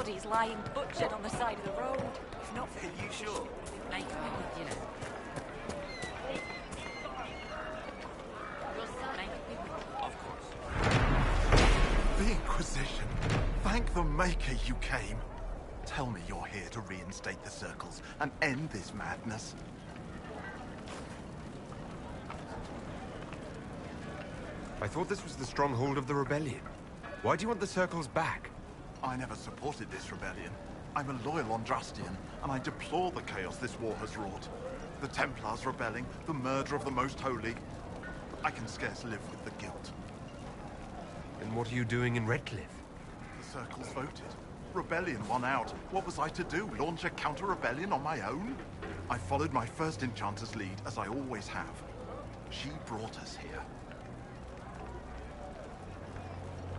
bodies lying butchered on the side of the road. If not for Are you sure? make you know. Of course. The Inquisition. Thank the Maker you came. Tell me you're here to reinstate the circles and end this madness. I thought this was the stronghold of the rebellion. Why do you want the circles back? I never supported this rebellion. I'm a loyal Andrastian, and I deplore the chaos this war has wrought. The Templars rebelling, the murder of the Most Holy. I can scarce live with the guilt. And what are you doing in Redcliffe? The circles voted. Rebellion won out. What was I to do? Launch a counter-rebellion on my own? I followed my first enchanter's lead, as I always have. She brought us here.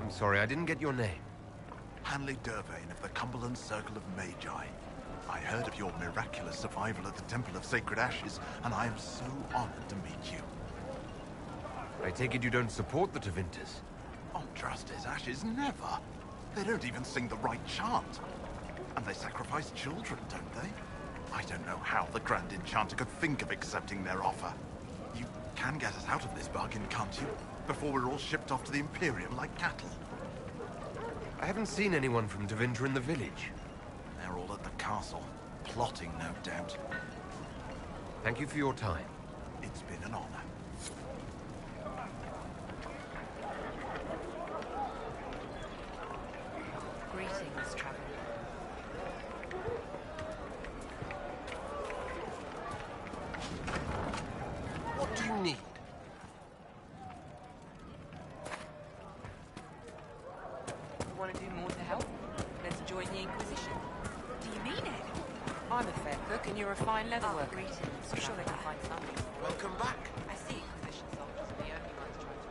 I'm sorry, I didn't get your name. Hanley Dervain of the Cumberland Circle of Magi. I heard of your miraculous survival at the Temple of Sacred Ashes, and I am so honored to meet you. I take it you don't support the Tevinters? Andraste's Ashes, never. They don't even sing the right chant. And they sacrifice children, don't they? I don't know how the Grand Enchanter could think of accepting their offer. You can get us out of this bargain, can't you? Before we're all shipped off to the Imperium like cattle. I haven't seen anyone from Tevinter in the village. They're all at the castle, plotting, no doubt. Thank you for your time. It's been an honor. Greetings, traveler. What do you need? Want to do more to help? Let's join the Inquisition. Do you mean it? I'm a fair cook and you're a fine leather worker. Greetings. I'm sure they can find something. Welcome back. I see Inquisition soldiers are the only ones trying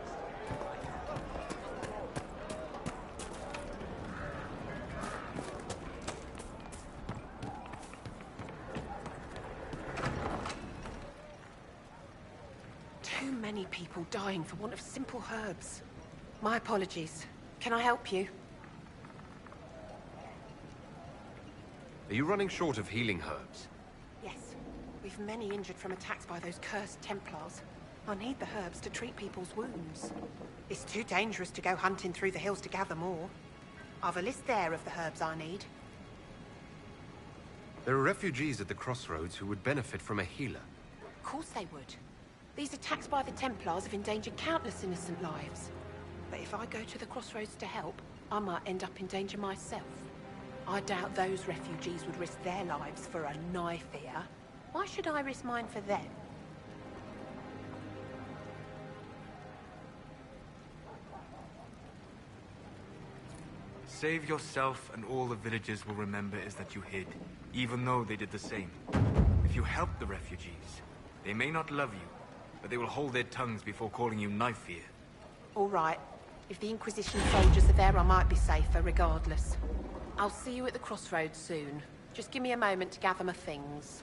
to Too many people dying for want of simple herbs. My apologies. Can I help you? Are you running short of healing herbs? Yes. We've many injured from attacks by those cursed Templars. I need the herbs to treat people's wounds. It's too dangerous to go hunting through the hills to gather more. I've a list there of the herbs I need. There are refugees at the crossroads who would benefit from a healer. Of course they would. These attacks by the Templars have endangered countless innocent lives. But if I go to the crossroads to help, I might end up in danger myself. I doubt those refugees would risk their lives for a knife here. Why should I risk mine for them? Save yourself and all the villagers will remember is that you hid, even though they did the same. If you help the refugees, they may not love you, but they will hold their tongues before calling you knife ear. All right. If the Inquisition soldiers are there, I might be safer, regardless. I'll see you at the crossroads soon. Just give me a moment to gather my things.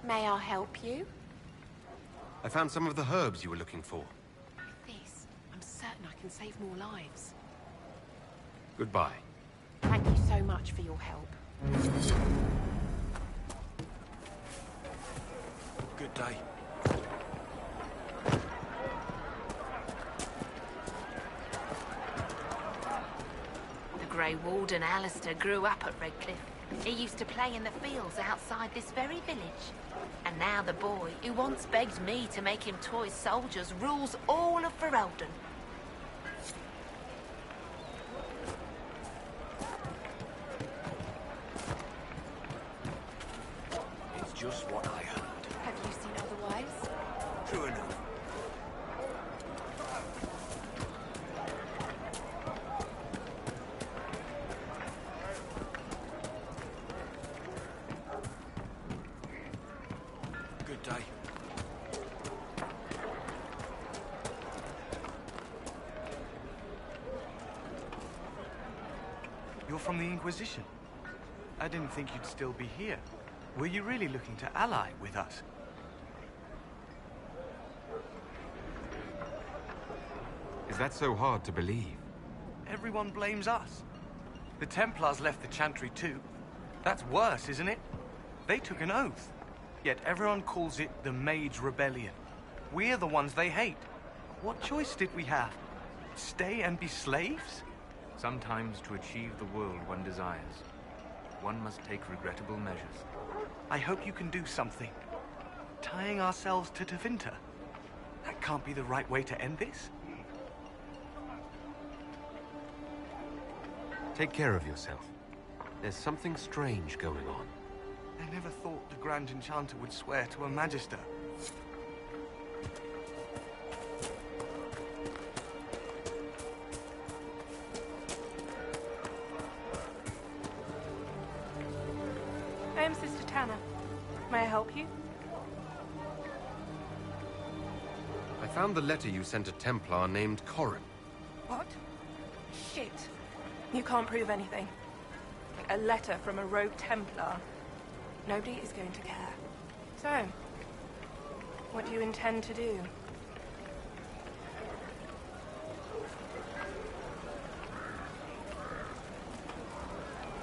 May I help you? I found some of the herbs you were looking for. With this, I'm certain I can save more lives. Goodbye. Thank you so much for your help. Good day. The Grey Warden Alistair grew up at Redcliffe. He used to play in the fields outside this very village. And now the boy, who once begged me to make him toy soldiers, rules all of Ferelden. It's just what I heard. Have you seen otherwise? True enough. Good day. You're from the Inquisition. I didn't think you'd still be here. Were you really looking to ally with us? Is that so hard to believe? Everyone blames us. The Templars left the Chantry too. That's worse, isn't it? They took an oath. Yet everyone calls it the Mage Rebellion. We're the ones they hate. What choice did we have? Stay and be slaves? Sometimes to achieve the world one desires, one must take regrettable measures. I hope you can do something. Tying ourselves to Tevinter. That can't be the right way to end this. Take care of yourself. There's something strange going on. I never thought the Grand Enchanter would swear to a Magister. I am Sister Tanner. May I help you? I found the letter you sent a Templar named Corrin. What? Shit. You can't prove anything. A letter from a rogue Templar. Nobody is going to care. So, what do you intend to do?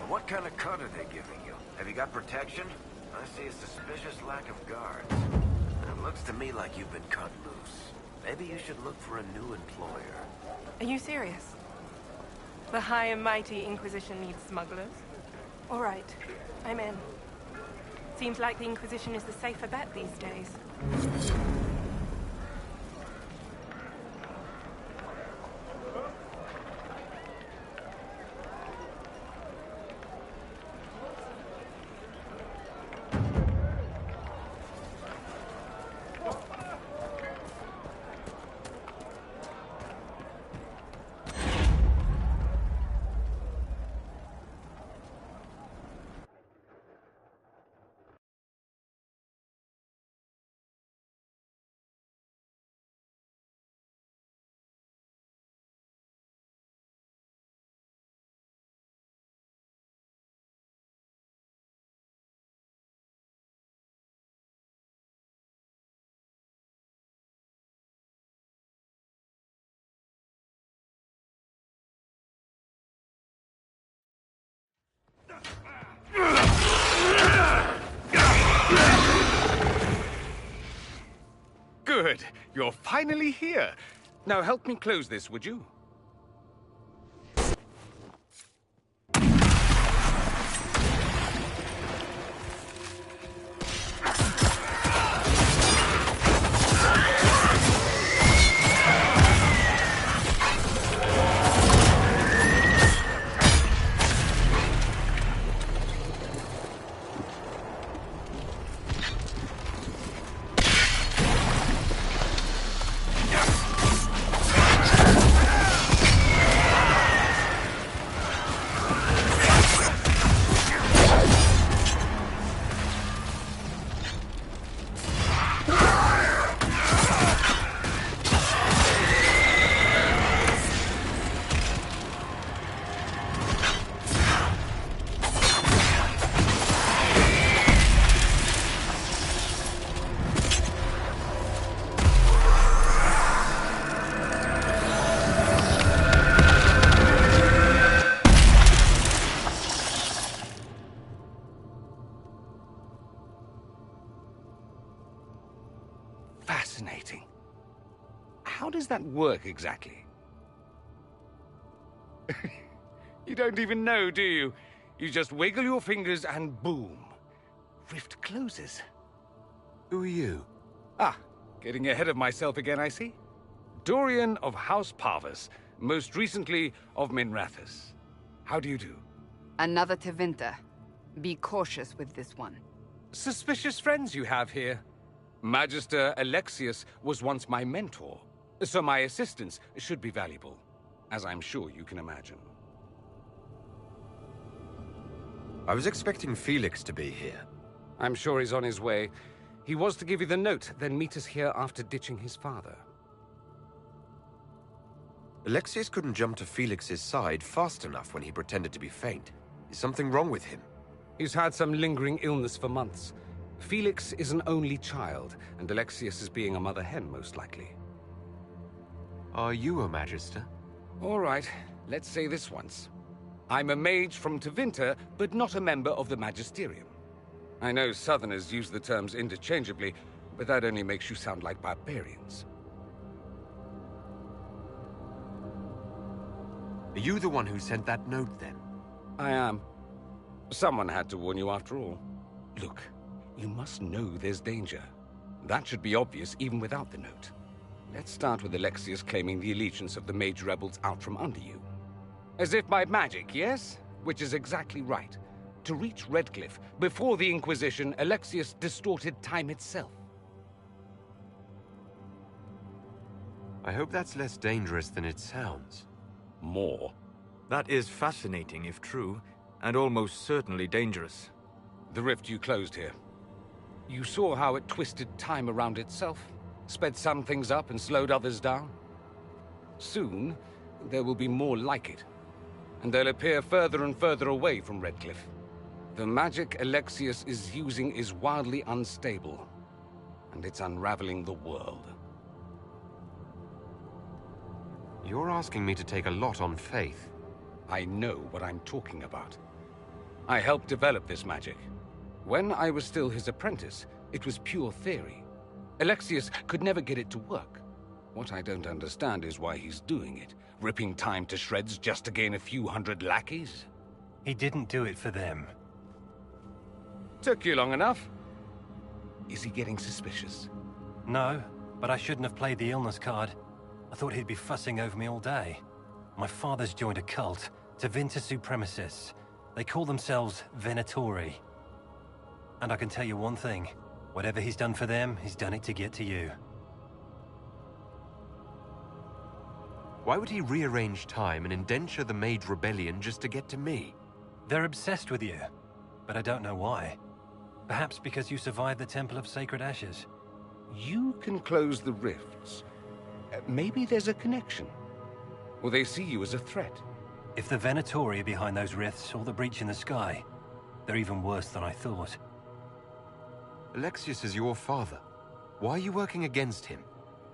What kind of cut are they giving you? Have you got protection? I see a suspicious lack of guards. It looks to me like you've been cut loose. Maybe you should look for a new employer. Are you serious? The high and mighty Inquisition needs smugglers? All right, I'm in. Seems like the Inquisition is the safer bet these days. Good. You're finally here. Now help me close this, would you? Fascinating. How does that work exactly? You don't even know, do you? You just wiggle your fingers and boom. Rift closes. Who are you? Ah, getting ahead of myself again, I see. Dorian of House Parvus, most recently of Minrathous. How do you do? Another Tevinter. Be cautious with this one. Suspicious friends you have here. Magister Alexius was once my mentor, so my assistance should be valuable, as I'm sure you can imagine. I was expecting Felix to be here. I'm sure he's on his way. He was to give you the note, then meet us here after ditching his father. Alexius couldn't jump to Felix's side fast enough when he pretended to be faint. Is something wrong with him? He's had some lingering illness for months. Felix is an only child, and Alexius is being a mother hen, most likely. Are you a Magister? All right, let's say this once. I'm a mage from Tevinter, but not a member of the Magisterium. I know Southerners use the terms interchangeably, but that only makes you sound like barbarians. Are you the one who sent that note, then? I am. Someone had to warn you after all. Look, you must know there's danger. That should be obvious even without the note. Let's start with Alexius claiming the allegiance of the mage rebels out from under you. As if by magic, yes? Which is exactly right. To reach Redcliffe, before the Inquisition, Alexius distorted time itself. I hope that's less dangerous than it sounds. More. That is fascinating, if true, and almost certainly dangerous. The rift you closed here. You saw how it twisted time around itself, sped some things up and slowed others down. Soon, there will be more like it, and they'll appear further and further away from Redcliffe. The magic Alexius is using is wildly unstable, and it's unraveling the world. You're asking me to take a lot on faith. I know what I'm talking about. I helped develop this magic. When I was still his apprentice, it was pure theory. Alexius could never get it to work. What I don't understand is why he's doing it, ripping time to shreds just to gain a few hundred lackeys. He didn't do it for them. Took you long enough. Is he getting suspicious? No, but I shouldn't have played the illness card. I thought he'd be fussing over me all day. My father's joined a cult, Tevinter supremacists. They call themselves Venatori. And I can tell you one thing. Whatever he's done for them, he's done it to get to you. Why would he rearrange time and indenture the Mage Rebellion just to get to me? They're obsessed with you, but I don't know why. Perhaps because you survived the Temple of Sacred Ashes. You can close the rifts. Maybe there's a connection. Or they see you as a threat. If the Venatori are behind those rifts or the breach in the sky, they're even worse than I thought. Alexius is your father. Why are you working against him?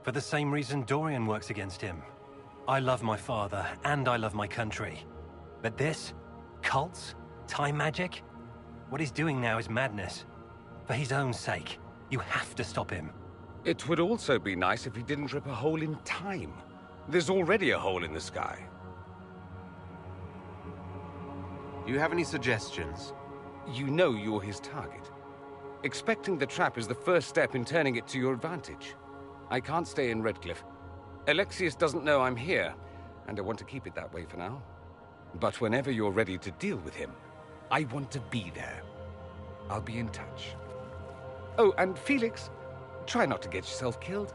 For the same reason Dorian works against him. I love my father, and I love my country. But this? Cults? Time magic? What he's doing now is madness. For his own sake, you have to stop him. It would also be nice if he didn't rip a hole in time. There's already a hole in the sky. Do you have any suggestions? You know you're his target. Expecting the trap is the first step in turning it to your advantage. I can't stay in Redcliffe. Alexius doesn't know I'm here, and I want to keep it that way for now. But whenever you're ready to deal with him, I want to be there. I'll be in touch. Oh, and Felix, try not to get yourself killed.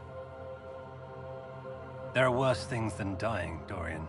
There are worse things than dying, Dorian.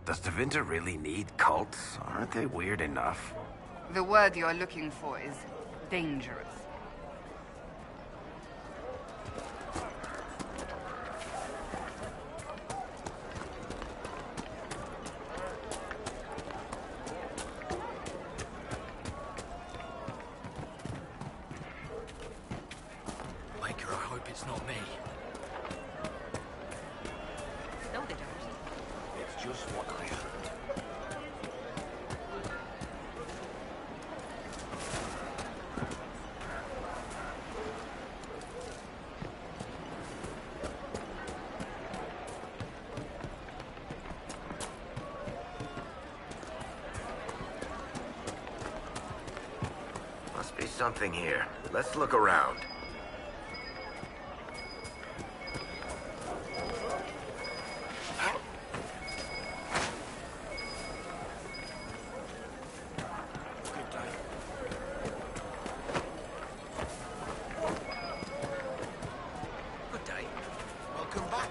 Does Tevinter really need cults? Aren't they weird enough? The word you're looking for is dangerous. Baker, I hope it's not me. No, they don't. It's just what I heard. Must be something here. Let's look around. Good day. Welcome back.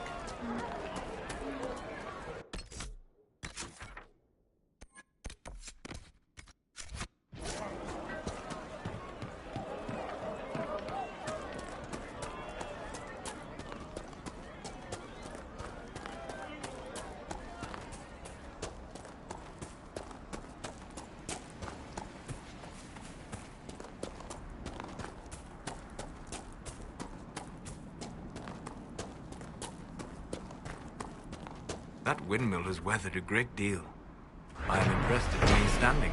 That windmill has weathered a great deal. I am impressed it remains standing.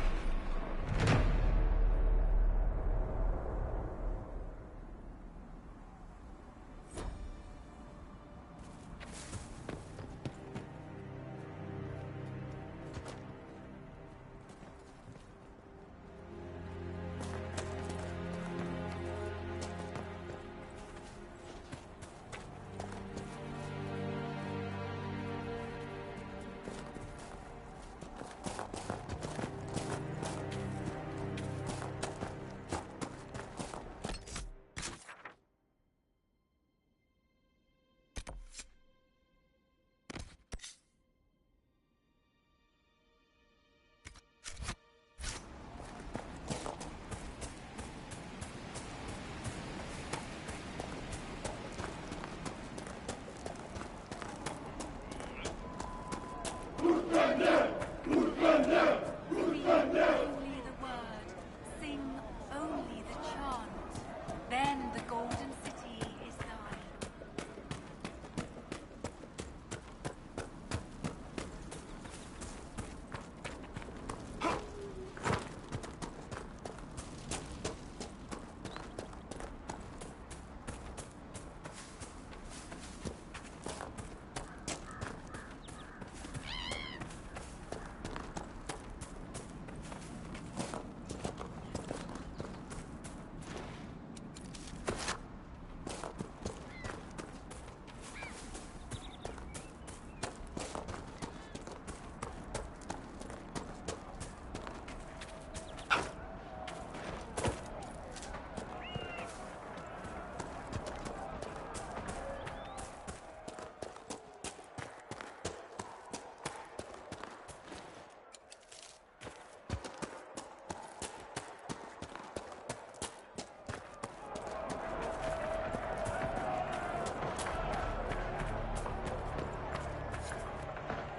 Only the word, sing only the chant. Then the golden city is thine.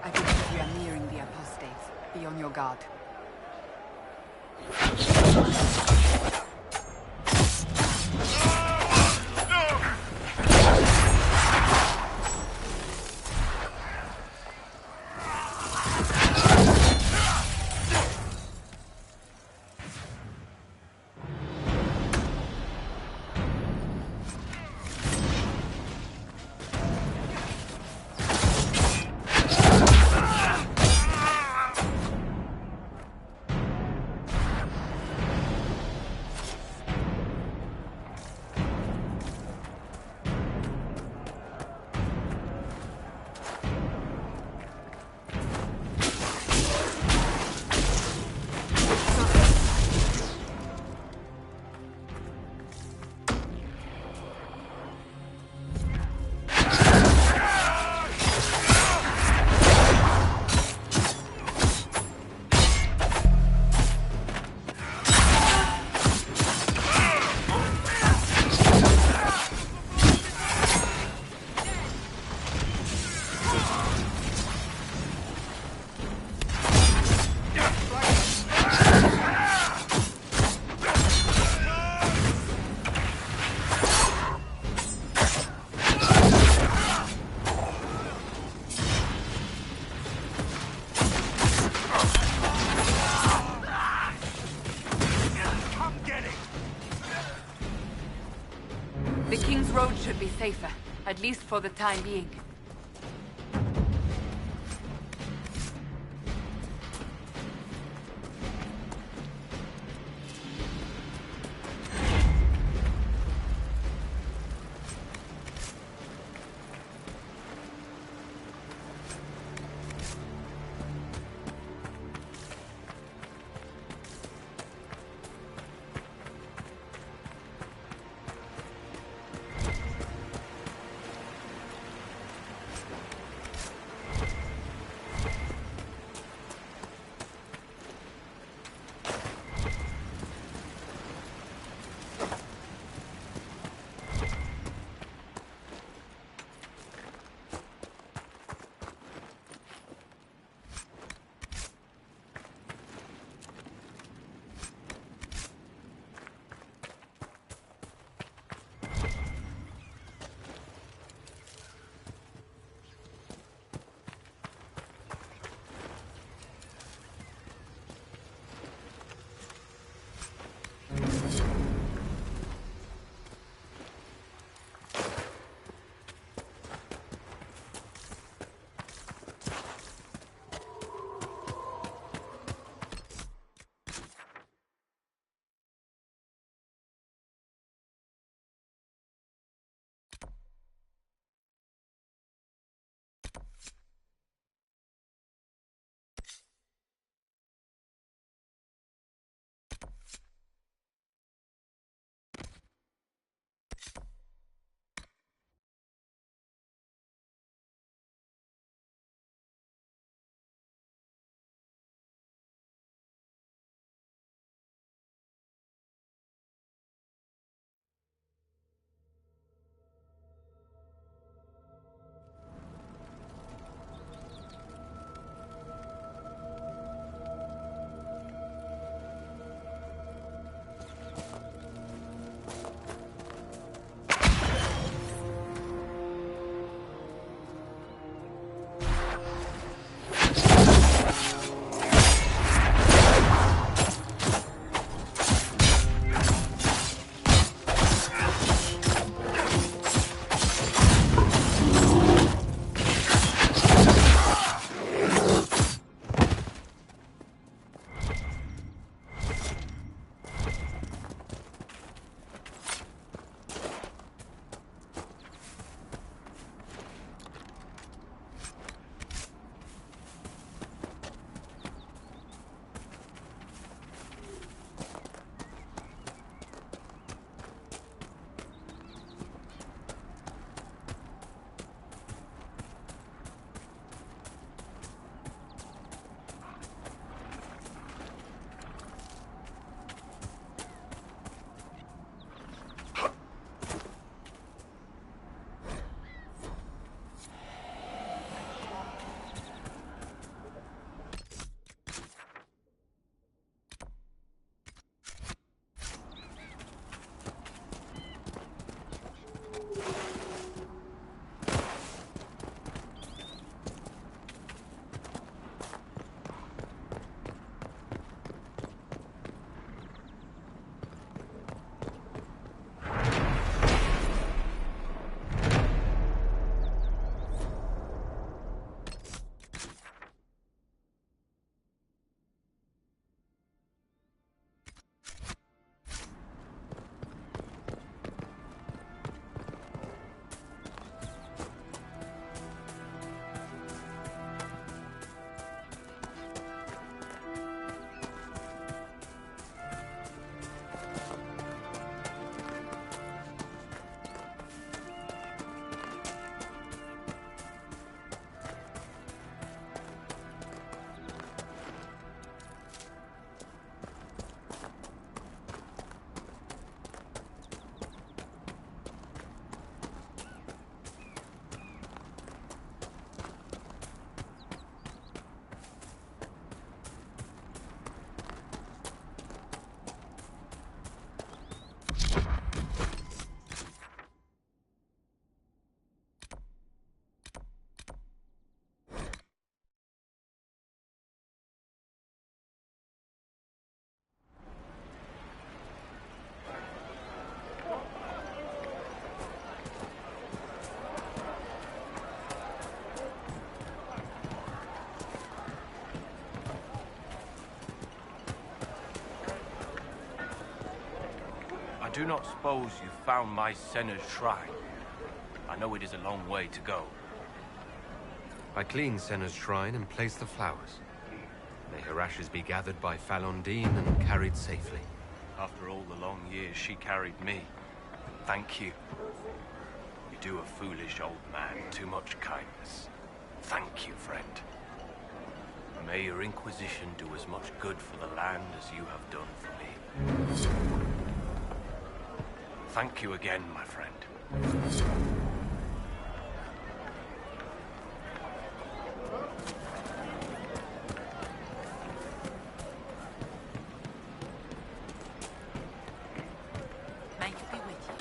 I believe we are nearing the apostates. Be on your guard. At least for the time being. do not suppose you found my Senna's shrine. I know it is a long way to go. I cleaned Senna's shrine and placed the flowers. May her ashes be gathered by Falondine and carried safely. After all the long years she carried me, thank you. You do a foolish old man too much kindness. Thank you, friend. May your Inquisition do as much good for the land as you have done for me. Thank you again, my friend. May it be with you.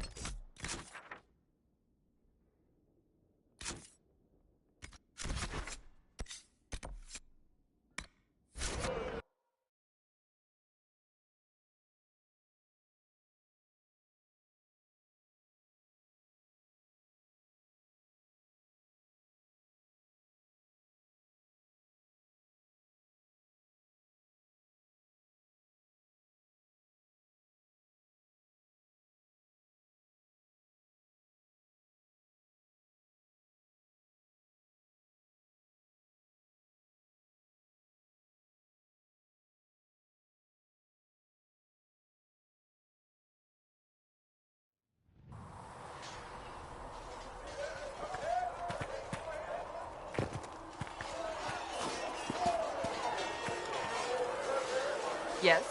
Yes?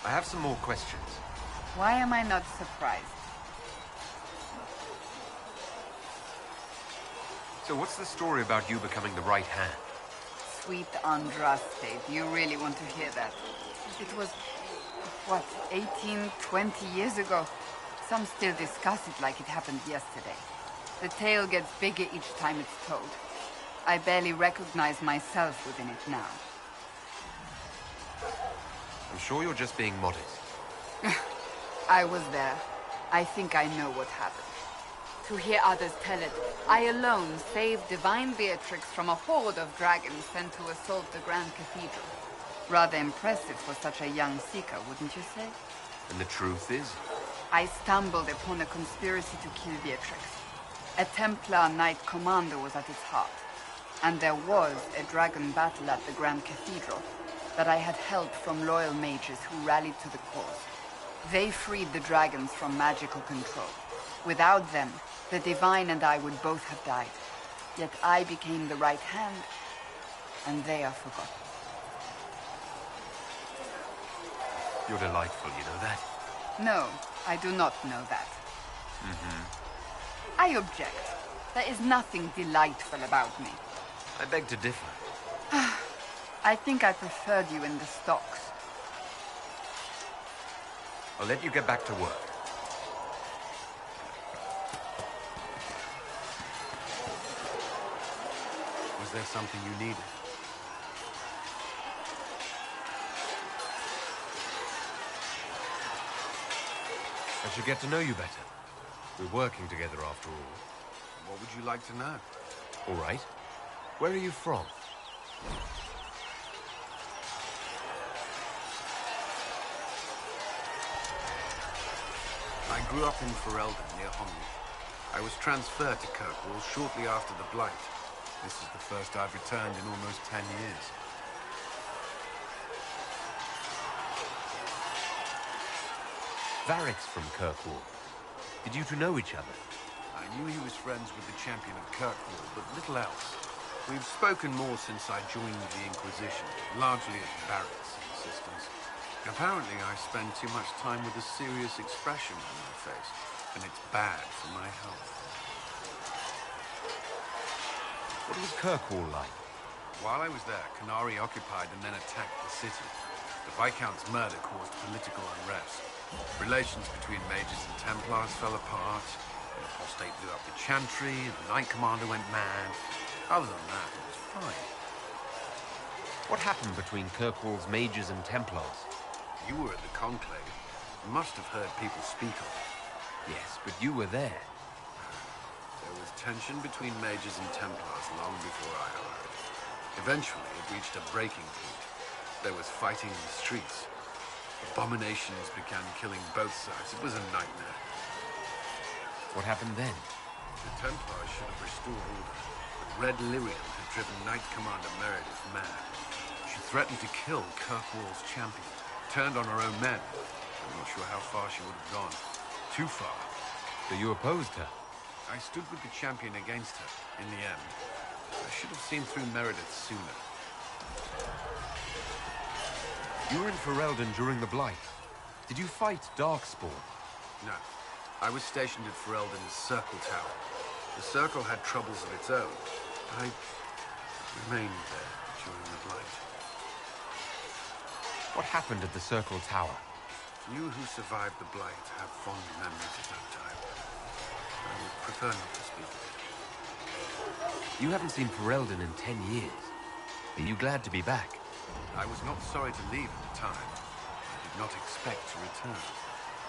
I have some more questions. Why am I not surprised? So what's the story about you becoming the right hand? Sweet Andraste, do you really want to hear that? It was, what, 18, 20 years ago? Some still discuss it like it happened yesterday. The tale gets bigger each time it's told. I barely recognize myself within it now. I'm sure you're just being modest. I was there. I think I know what happened. To hear others tell it, I alone saved Divine Beatrix from a horde of dragons sent to assault the Grand Cathedral. Rather impressive for such a young seeker, wouldn't you say? And the truth is? I stumbled upon a conspiracy to kill Beatrix. A Templar Knight Commander was at its heart. And there was a dragon battle at the Grand Cathedral that I had help from loyal mages who rallied to the cause. They freed the dragons from magical control. Without them, the Divine and I would both have died. Yet I became the right hand, and they are forgotten. You're delightful, you know that? No, I do not know that. I object. There is nothing delightful about me. I beg to differ. I think I preferred you in the stocks. I'll let you get back to work. Was there something you needed? I should get to know you better. We're working together after all. What would you like to know? All right. Where are you from? I grew up in Ferelden, near Homley. I was transferred to Kirkwall shortly after the Blight. This is the first I've returned in almost 10 years. Varric's from Kirkwall. Did you two know each other? I knew he was friends with the champion of Kirkwall, but little else. We've spoken more since I joined the Inquisition, largely at Barrett's insistence. Apparently, I spend too much time with a serious expression on my face, and it's bad for my health. What was Kirkwall like? While I was there, Canary occupied and then attacked the city. The Viscount's murder caused political unrest. Relations between mages and Templars fell apart. An apostate blew up the Chantry, the Knight Commander went mad. Other than that, it was fine. What happened between Kirkwall's mages and Templars? You were at the Conclave. You must have heard people speak of it. Yes, but you were there. There was tension between mages and Templars long before I arrived. Eventually, it reached a breaking point. There was fighting in the streets. Abominations began killing both sides. It was a nightmare. What happened then? The Templars should have restored order, but Red Lyrium had driven Knight Commander Meredith mad. She threatened to kill Kirkwall's champion, turned on her own men. I'm not sure how far she would have gone. Too far. So you opposed her? I stood with the champion against her, in the end. I should have seen through Meredith sooner. You were in Ferelden during the Blight. Did you fight Darkspawn? No. I was stationed at Ferelden's Circle Tower. The Circle had troubles of its own. I remained there during the Blight. What happened at the Circle Tower? You who survived the Blight have fond memories of that time. I would prefer not to speak of it. You haven't seen Ferelden in 10 years. Are you glad to be back? I was not sorry to leave at the time. I did not expect to return.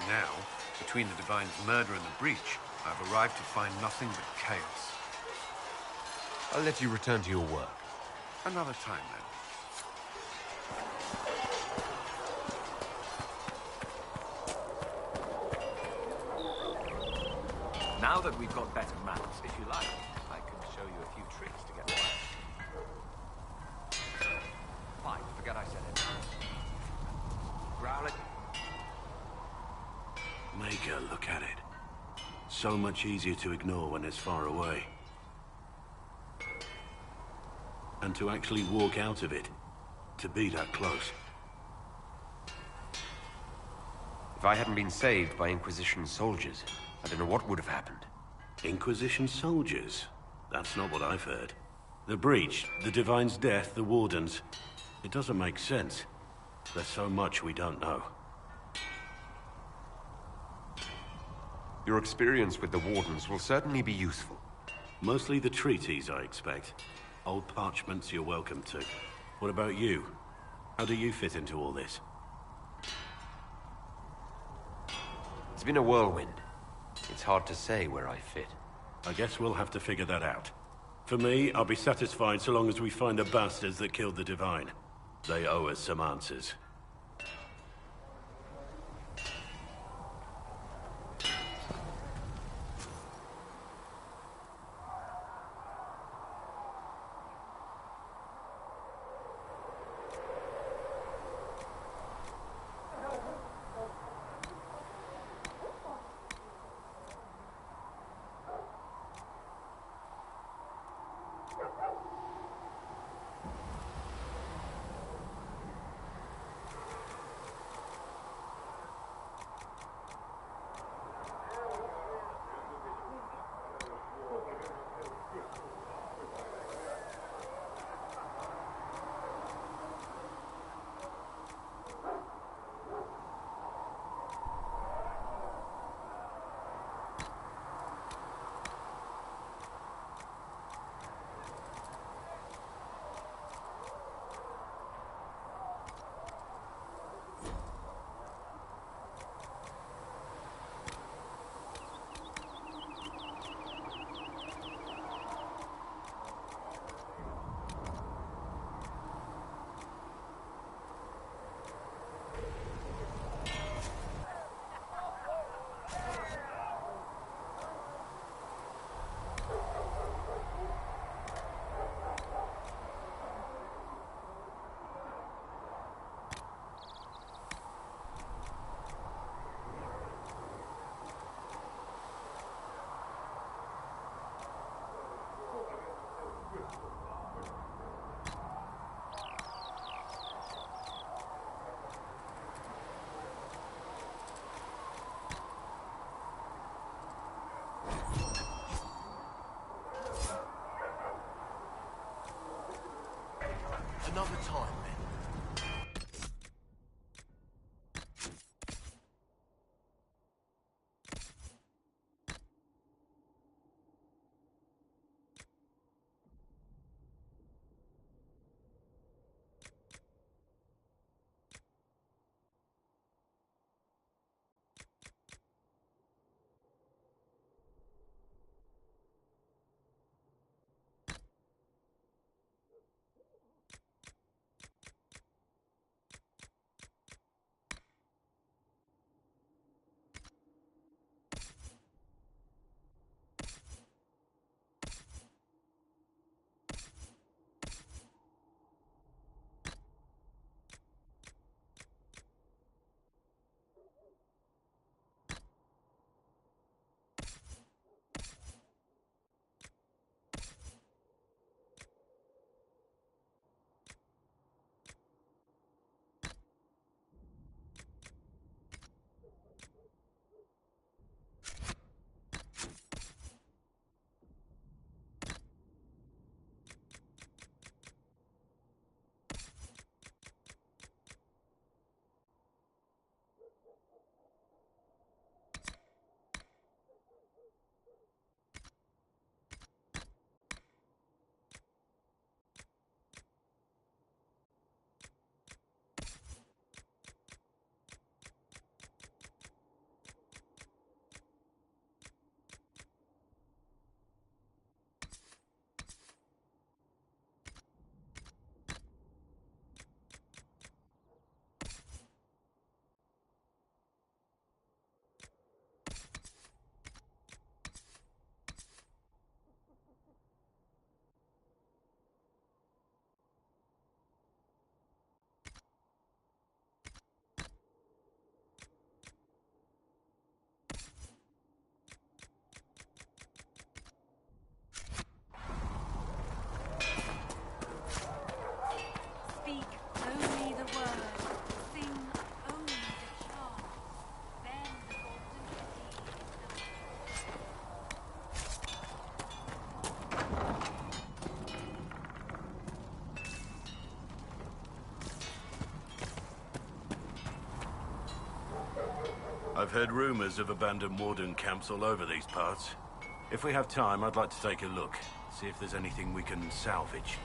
Now, between the Divine's murder and the breach, I've arrived to find nothing but chaos. I'll let you return to your work. Another time, then. Now that we've got better maps, if you like, I can show you a few tricks to get by. Fine, forget I said it. Growl it. Make her look at it. So much easier to ignore when it's far away. And to actually walk out of it. To be that close. If I hadn't been saved by Inquisition soldiers, I don't know what would have happened. Inquisition soldiers? That's not what I've heard. The breach, the Divine's death, the Wardens. It doesn't make sense. There's so much we don't know. Your experience with the Wardens will certainly be useful. Mostly the treaties, I expect. Old parchments you're welcome to. What about you? How do you fit into all this? It's been a whirlwind. It's hard to say where I fit. I guess we'll have to figure that out. For me, I'll be satisfied so long as we find the bastards that killed the Divine. They owe us some answers. Another time, then. I've heard rumors of abandoned warden camps all over these parts. If we have time, I'd like to take a look, see if there's anything we can salvage.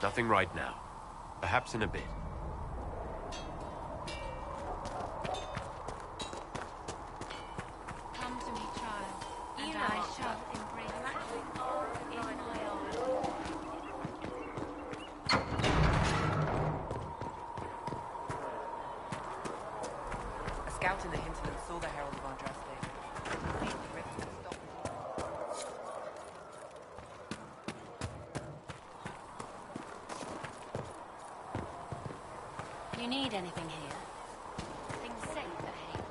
Nothing right now. Perhaps in a bit. Come to me, child, and I shall embrace you in my arms. A scout in the hinterland saw the Herald of Andraste. You need anything here? Things safe at Hay.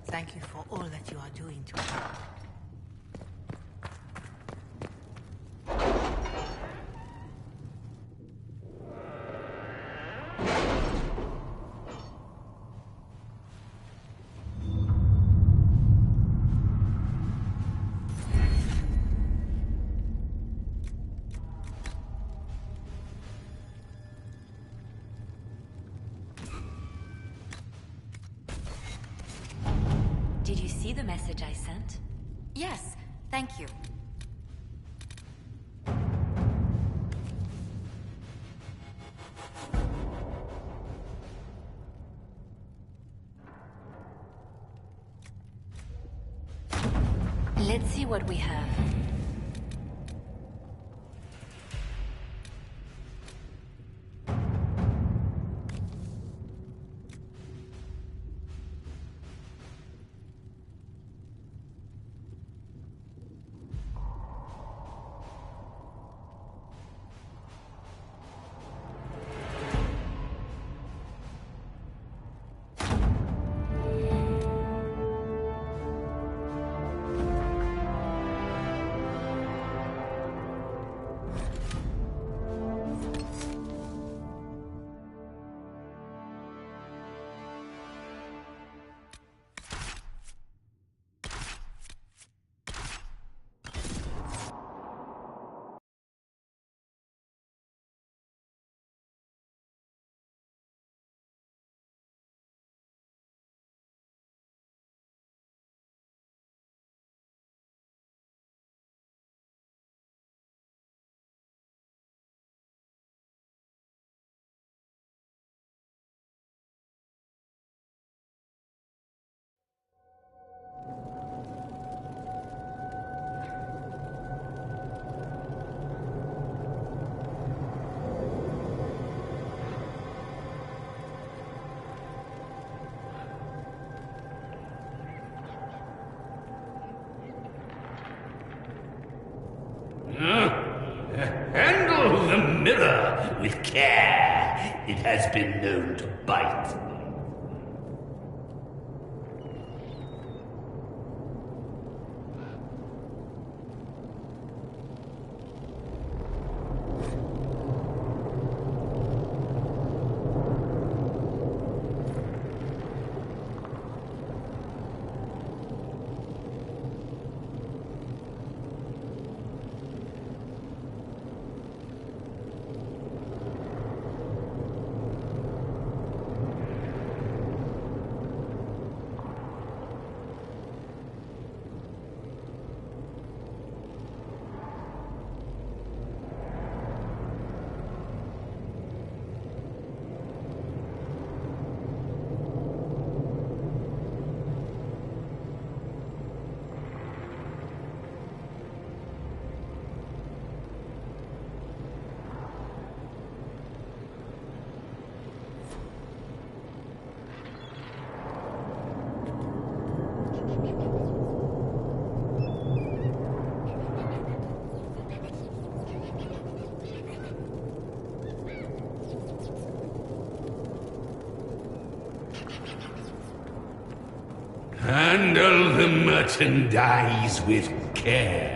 Thank you for all that you are doing to help. Did you see the message I sent? Yes, thank you. Let's see what we have. Handle the mirror with care. It has been known to bite. Handle the merchandise with care.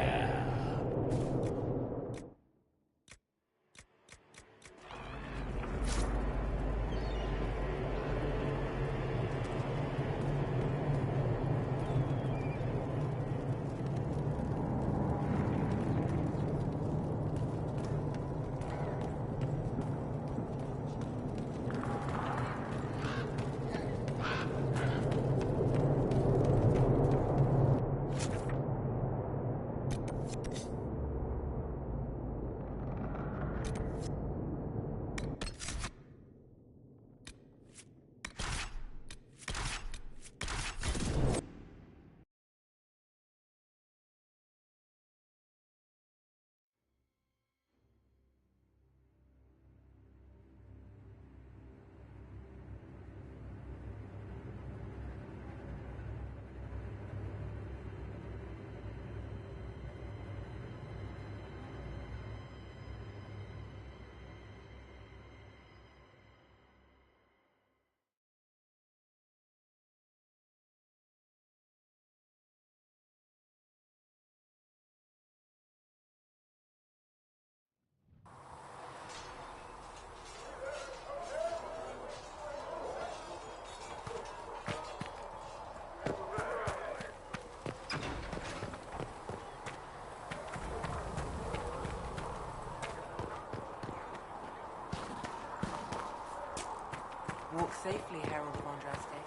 Walk safely, Herald of Andraste.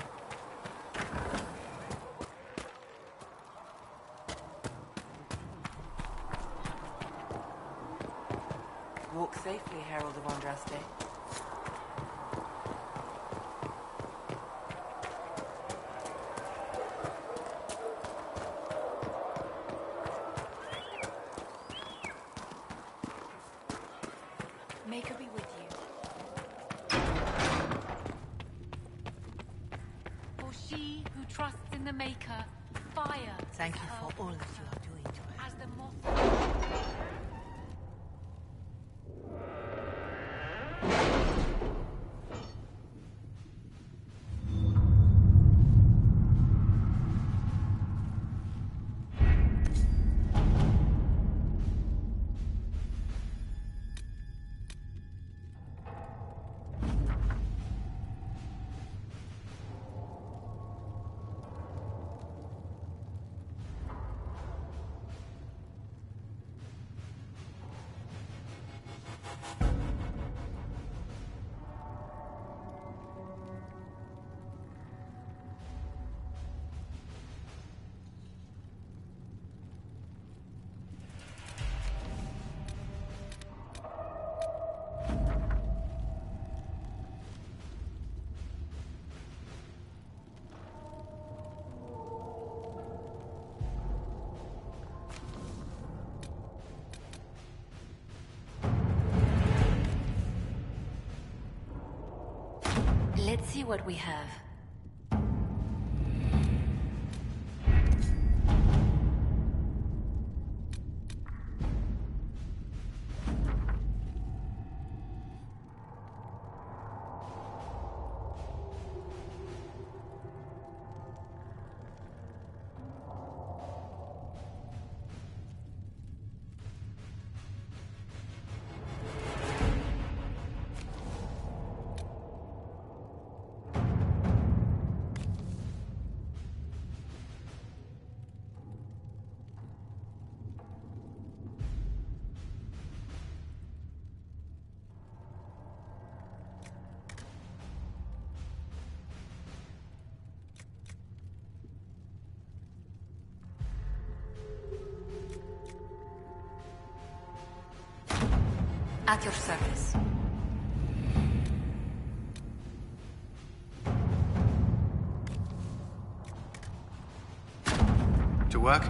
Walk safely, Herald of Andraste. Maker be with you. For she who trusts in the Maker, fire. Thank you for all that you are doing to us. As the moth. Let's see what we have. At your service. To work?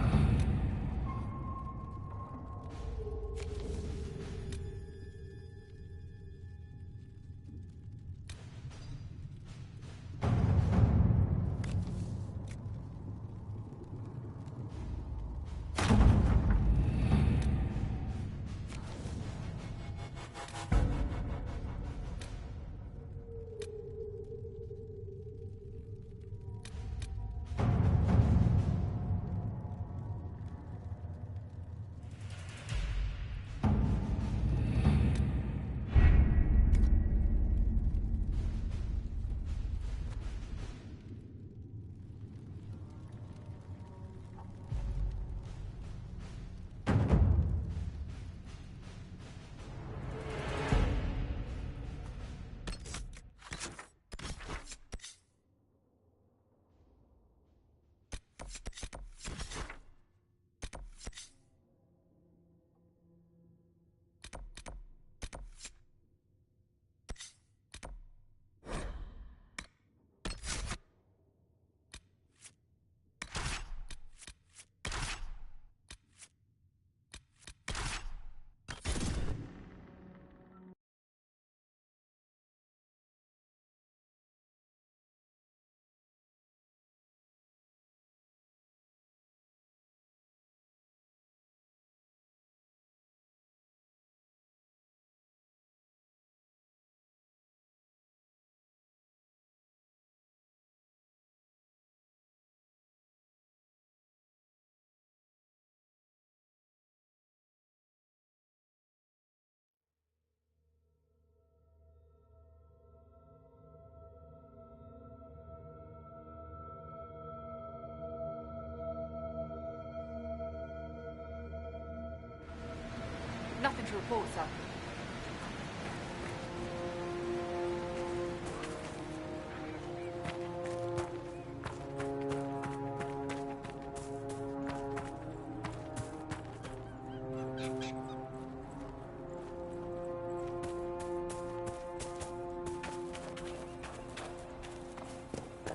Nothing to report, sir.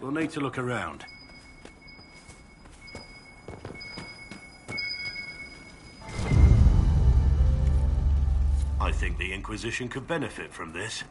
We'll need to look around. I think the Inquisition could benefit from this.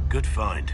Good find.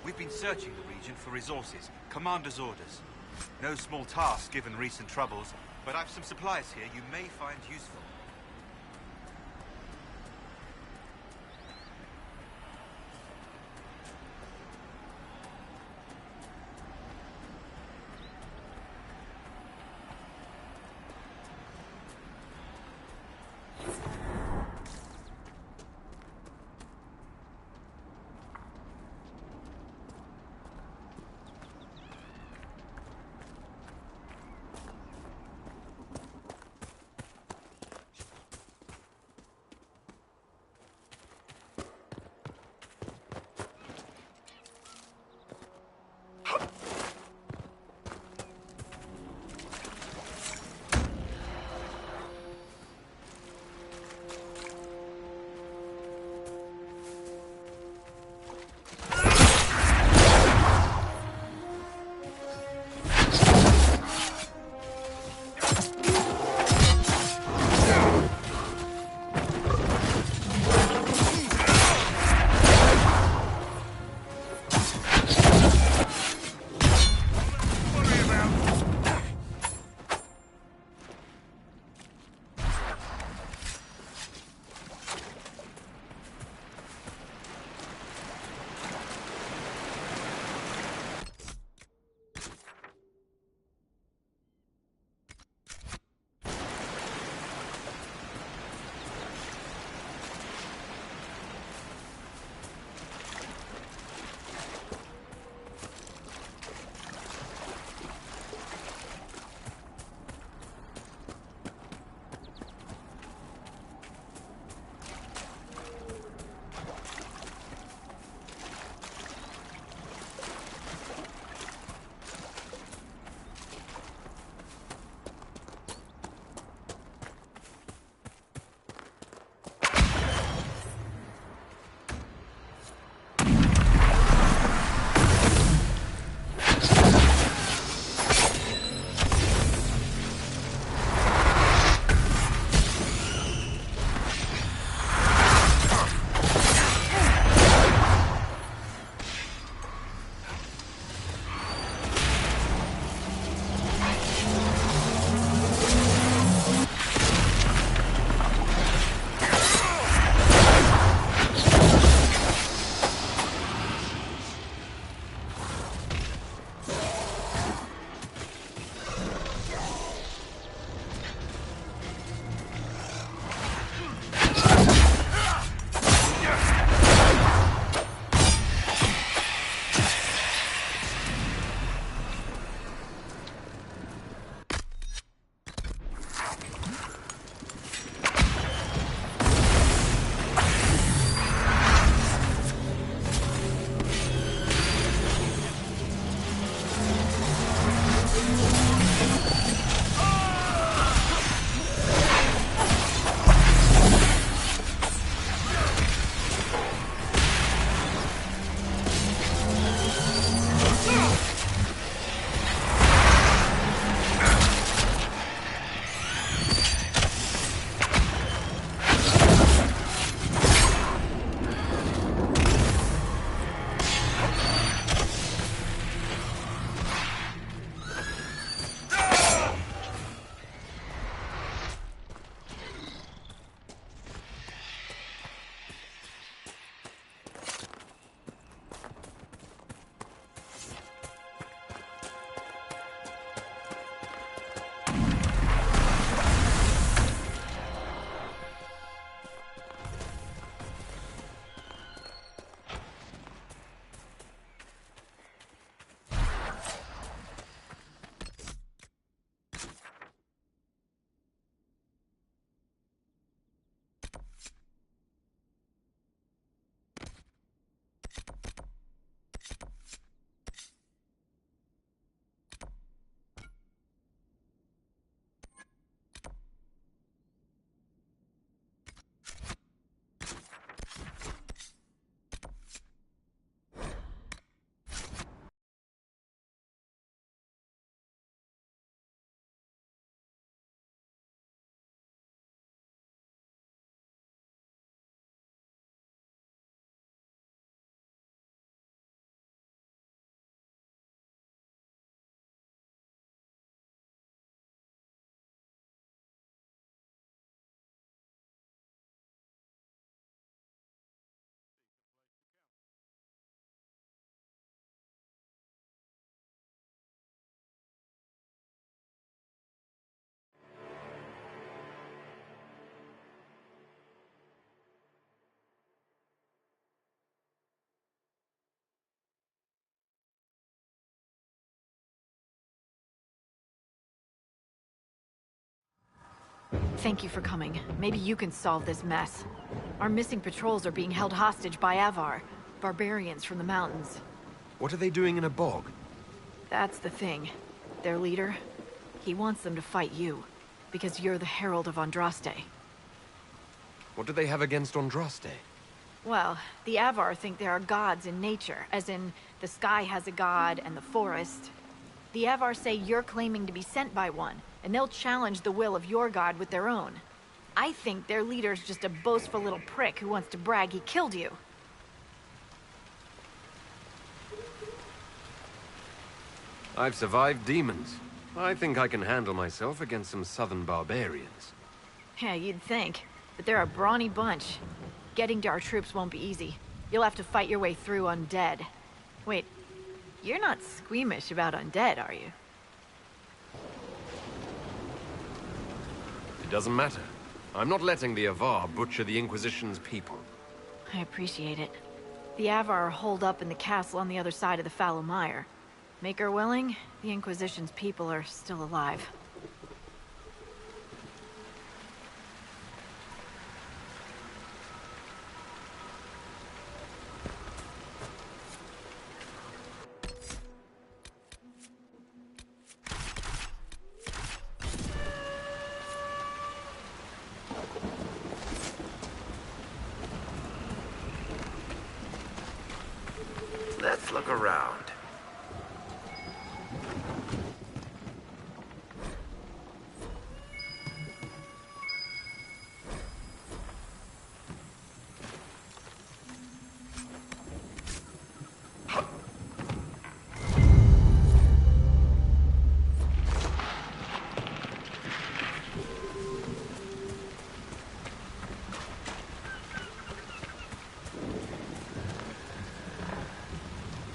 We've been searching the region for resources, commander's orders. No small task given recent troubles, but I've some supplies here you may find useful. Thank you for coming. Maybe you can solve this mess. Our missing patrols are being held hostage by Avar, barbarians from the mountains. What are they doing in a bog? That's the thing. Their leader, he wants them to fight you, because you're the Herald of Andraste. What do they have against Andraste? Well, the Avar think there are gods in nature, as in the sky has a god and the forest. The Avar say you're claiming to be sent by one, and they'll challenge the will of your god with their own. I think their leader's just a boastful little prick who wants to brag he killed you. I've survived demons. I think I can handle myself against some southern barbarians. Yeah, you'd think. But they're a brawny bunch. Getting to our troops won't be easy. You'll have to fight your way through undead. Wait, you're not squeamish about undead, are you? It doesn't matter. I'm not letting the Avar butcher the Inquisition's people. I appreciate it. The Avar are holed up in the castle on the other side of the fallow mire. Make her willing, the Inquisition's people are still alive. Let's look around.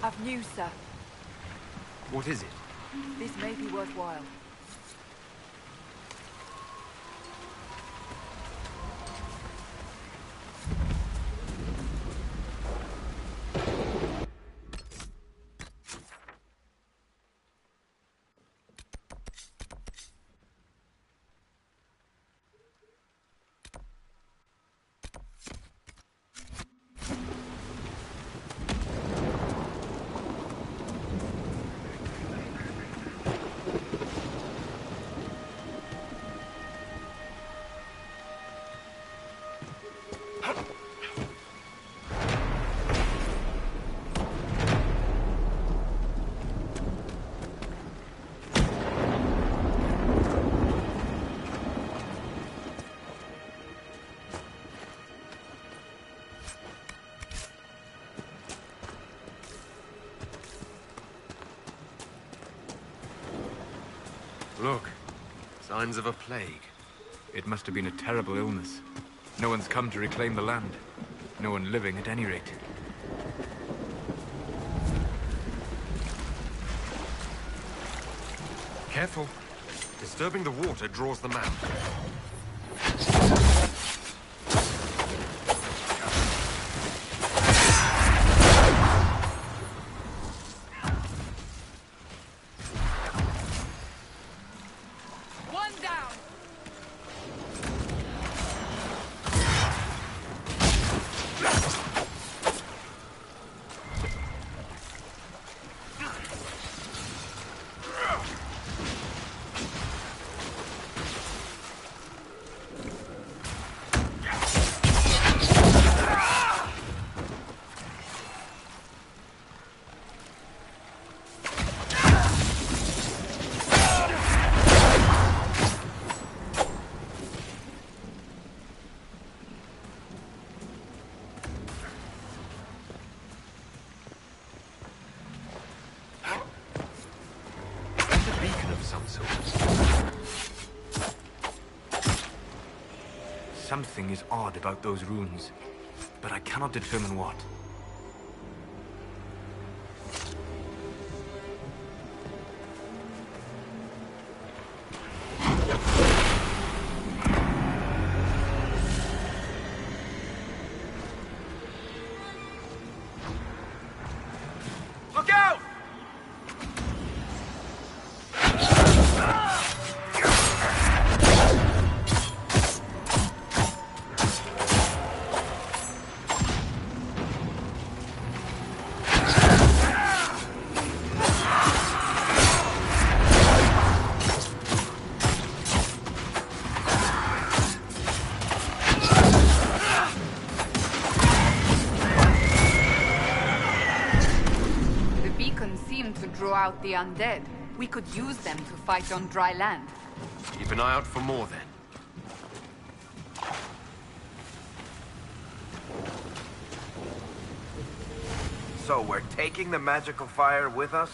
I've news, sir. What is it? This may be worthwhile. Look, signs of a plague. It must have been a terrible illness. No one's come to reclaim the land. No one living, at any rate. Careful. Disturbing the water draws them out. Something is odd about those runes, but I cannot determine what. Look out! out the undead. We could use them to fight on dry land. Keep an eye out for more, then. So we're taking the magical fire with us?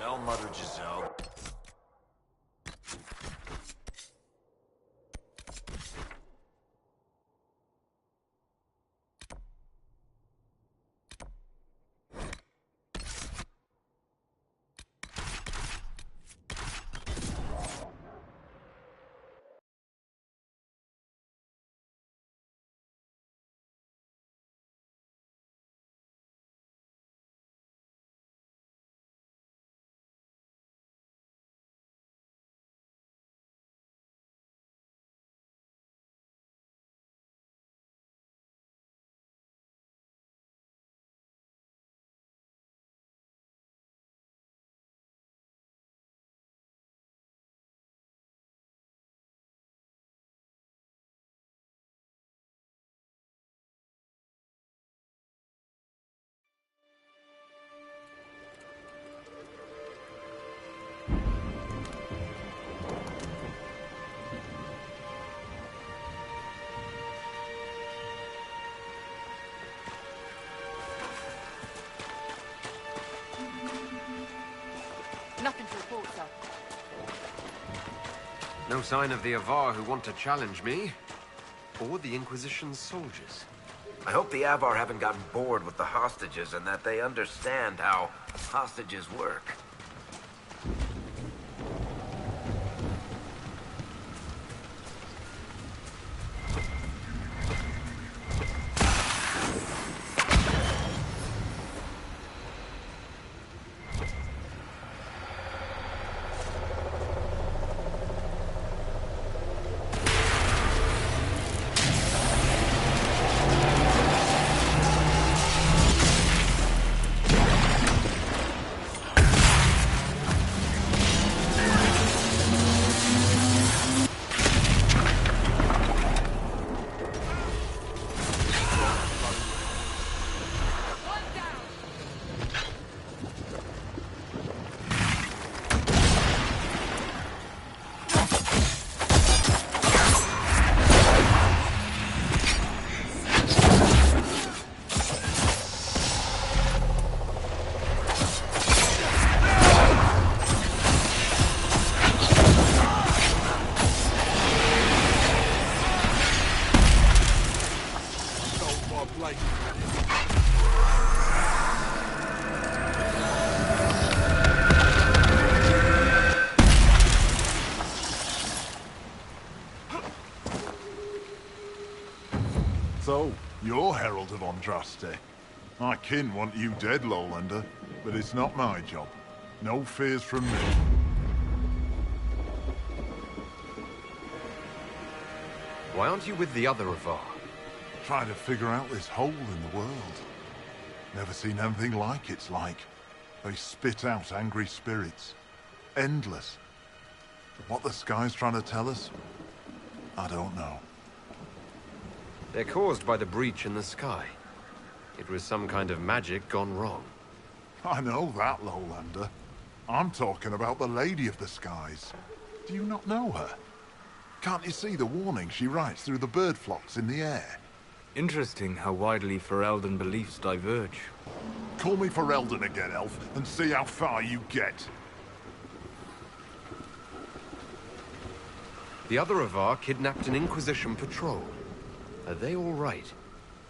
Giselle, Mother Giselle. Nothing to report, sir. No sign of the Avar who want to challenge me, or the Inquisition's soldiers. I hope the Avar haven't gotten bored with the hostages and that they understand how hostages work. So, you're Herald of Andraste. My kin want you dead, Lowlander, but it's not my job. No fears from me. Why aren't you with the other Avar? Trying to figure out this hole in the world. Never seen anything like it's like. They spit out angry spirits. Endless. What the sky's trying to tell us? I don't know. They're caused by the breach in the sky. It was some kind of magic gone wrong. I know that, Lowlander. I'm talking about the Lady of the Skies. Do you not know her? Can't you see the warning she writes through the bird flocks in the air? Interesting how widely Ferelden beliefs diverge. Call me Ferelden again, Elf, and see how far you get. The other Avar kidnapped an Inquisition patrol. Are they all right?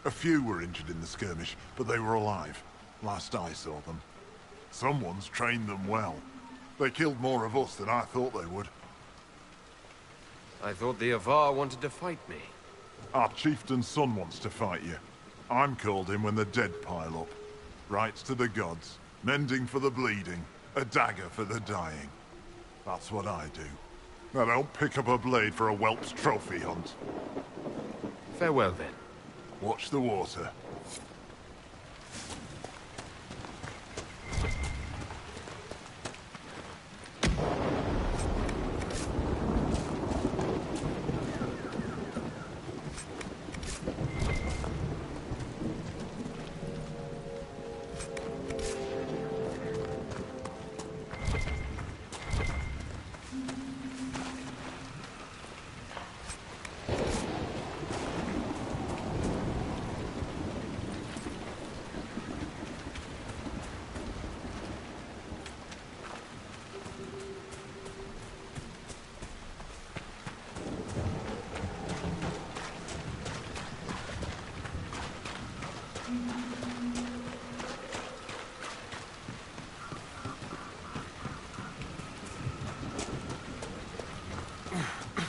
A few were injured in the skirmish, but they were alive. Last I saw them. Someone's trained them well. They killed more of us than I thought they would. I thought the Avar wanted to fight me. Our chieftain's son wants to fight you. I'm called in when the dead pile up. Rights to the gods, mending for the bleeding, a dagger for the dying. That's what I do. I don't pick up a blade for a whelp's trophy hunt. Farewell, then. Watch the water.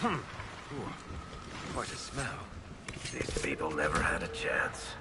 Quite a smell. These people never had a chance.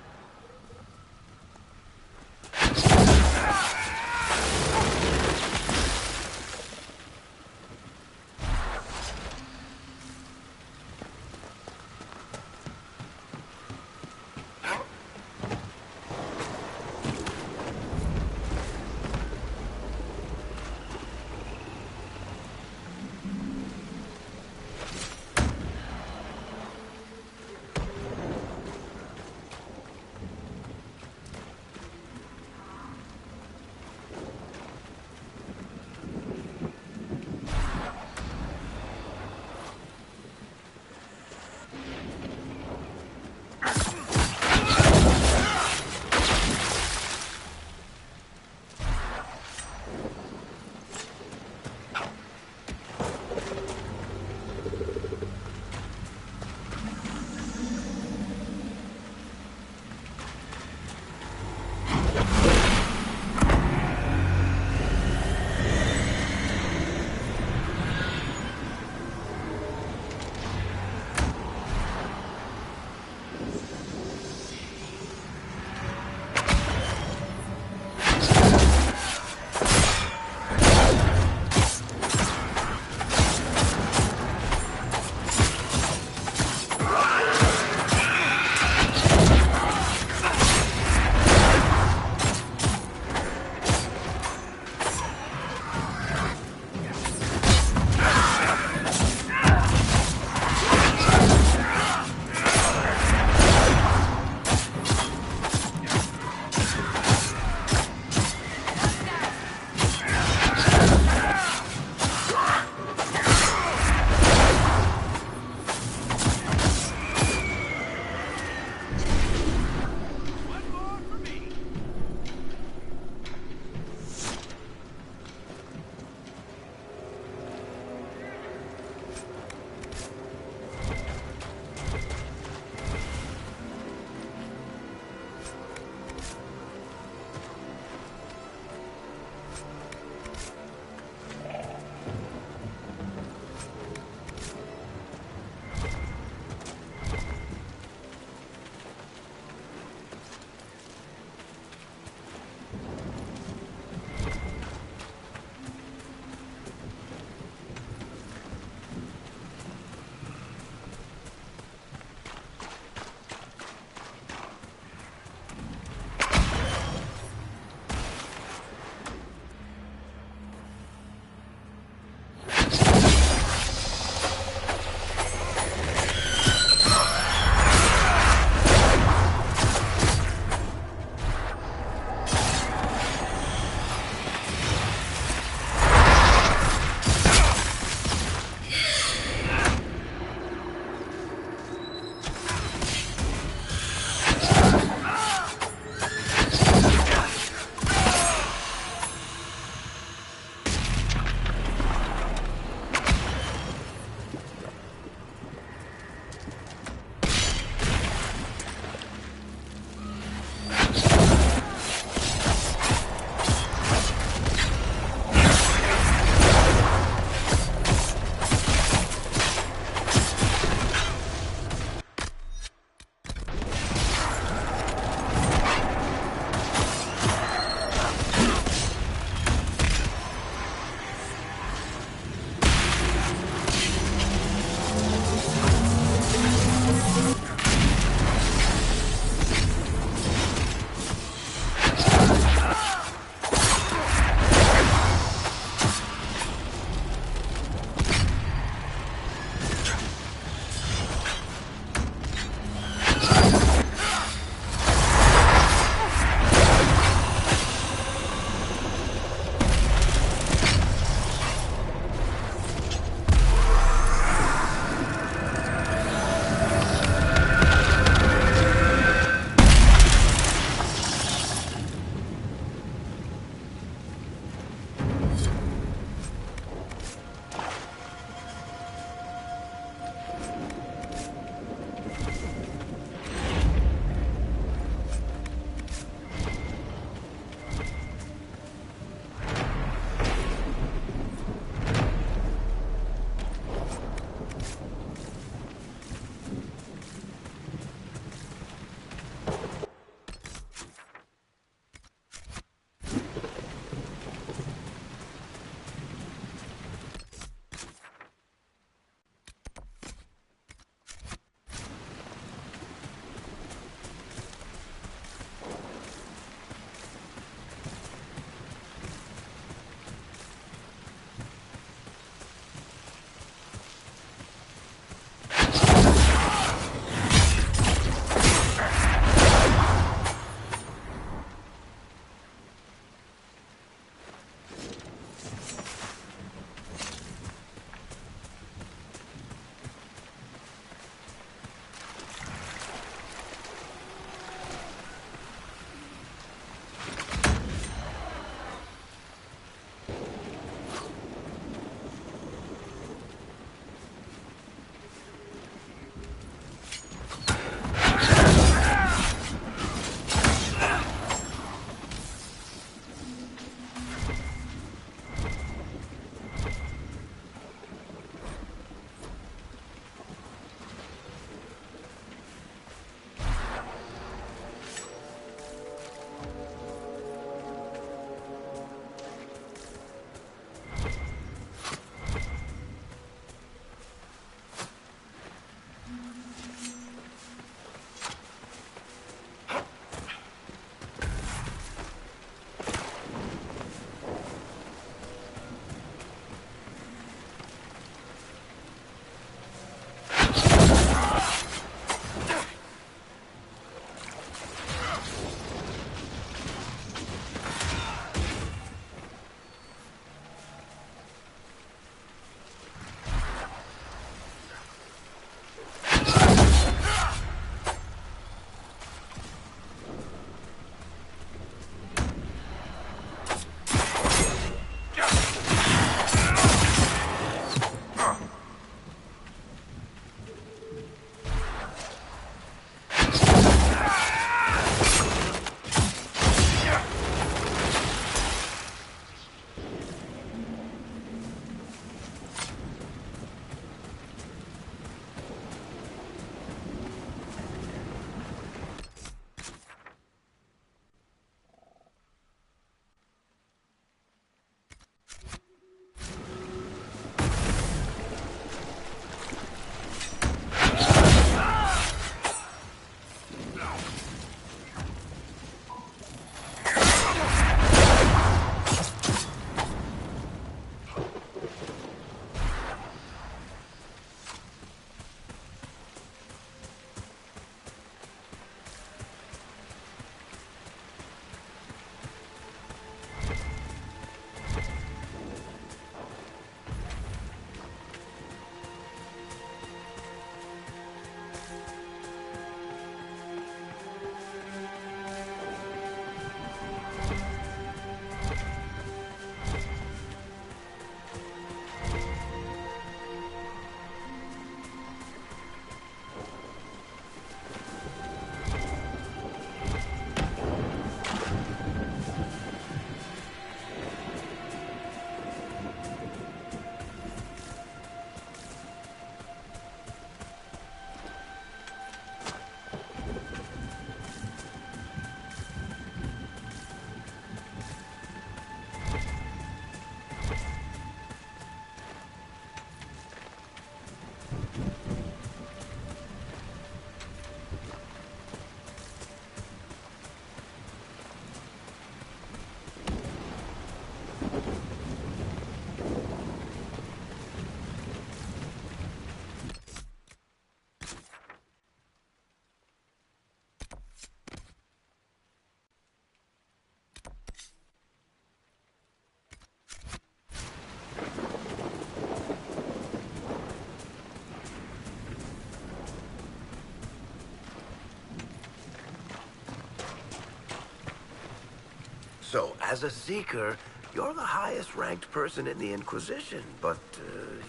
So, as a Seeker, you're the highest ranked person in the Inquisition, but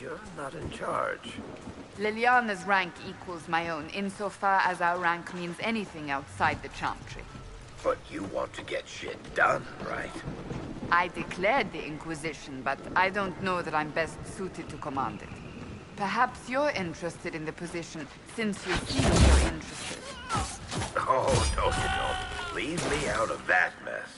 you're not in charge. Liliana's rank equals my own, insofar as our rank means anything outside the Chantry. But you want to get shit done, right? I declared the Inquisition, but I don't know that I'm best suited to command it. Perhaps you're interested in the position, since you seem so interested. Oh, no, you don't. Leave me out of that mess.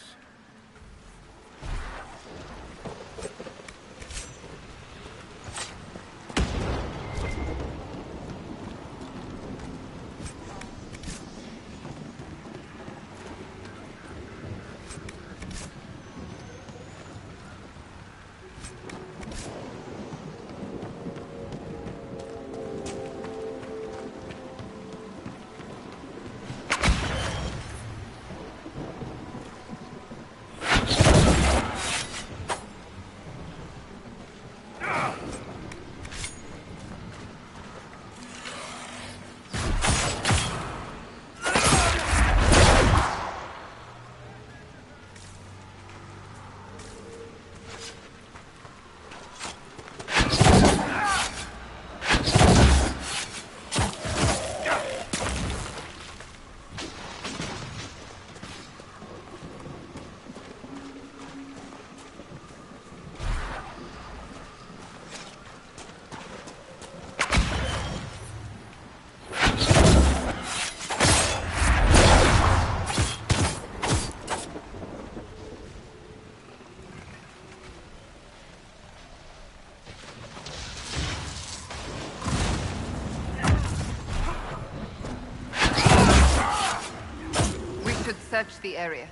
Search the area.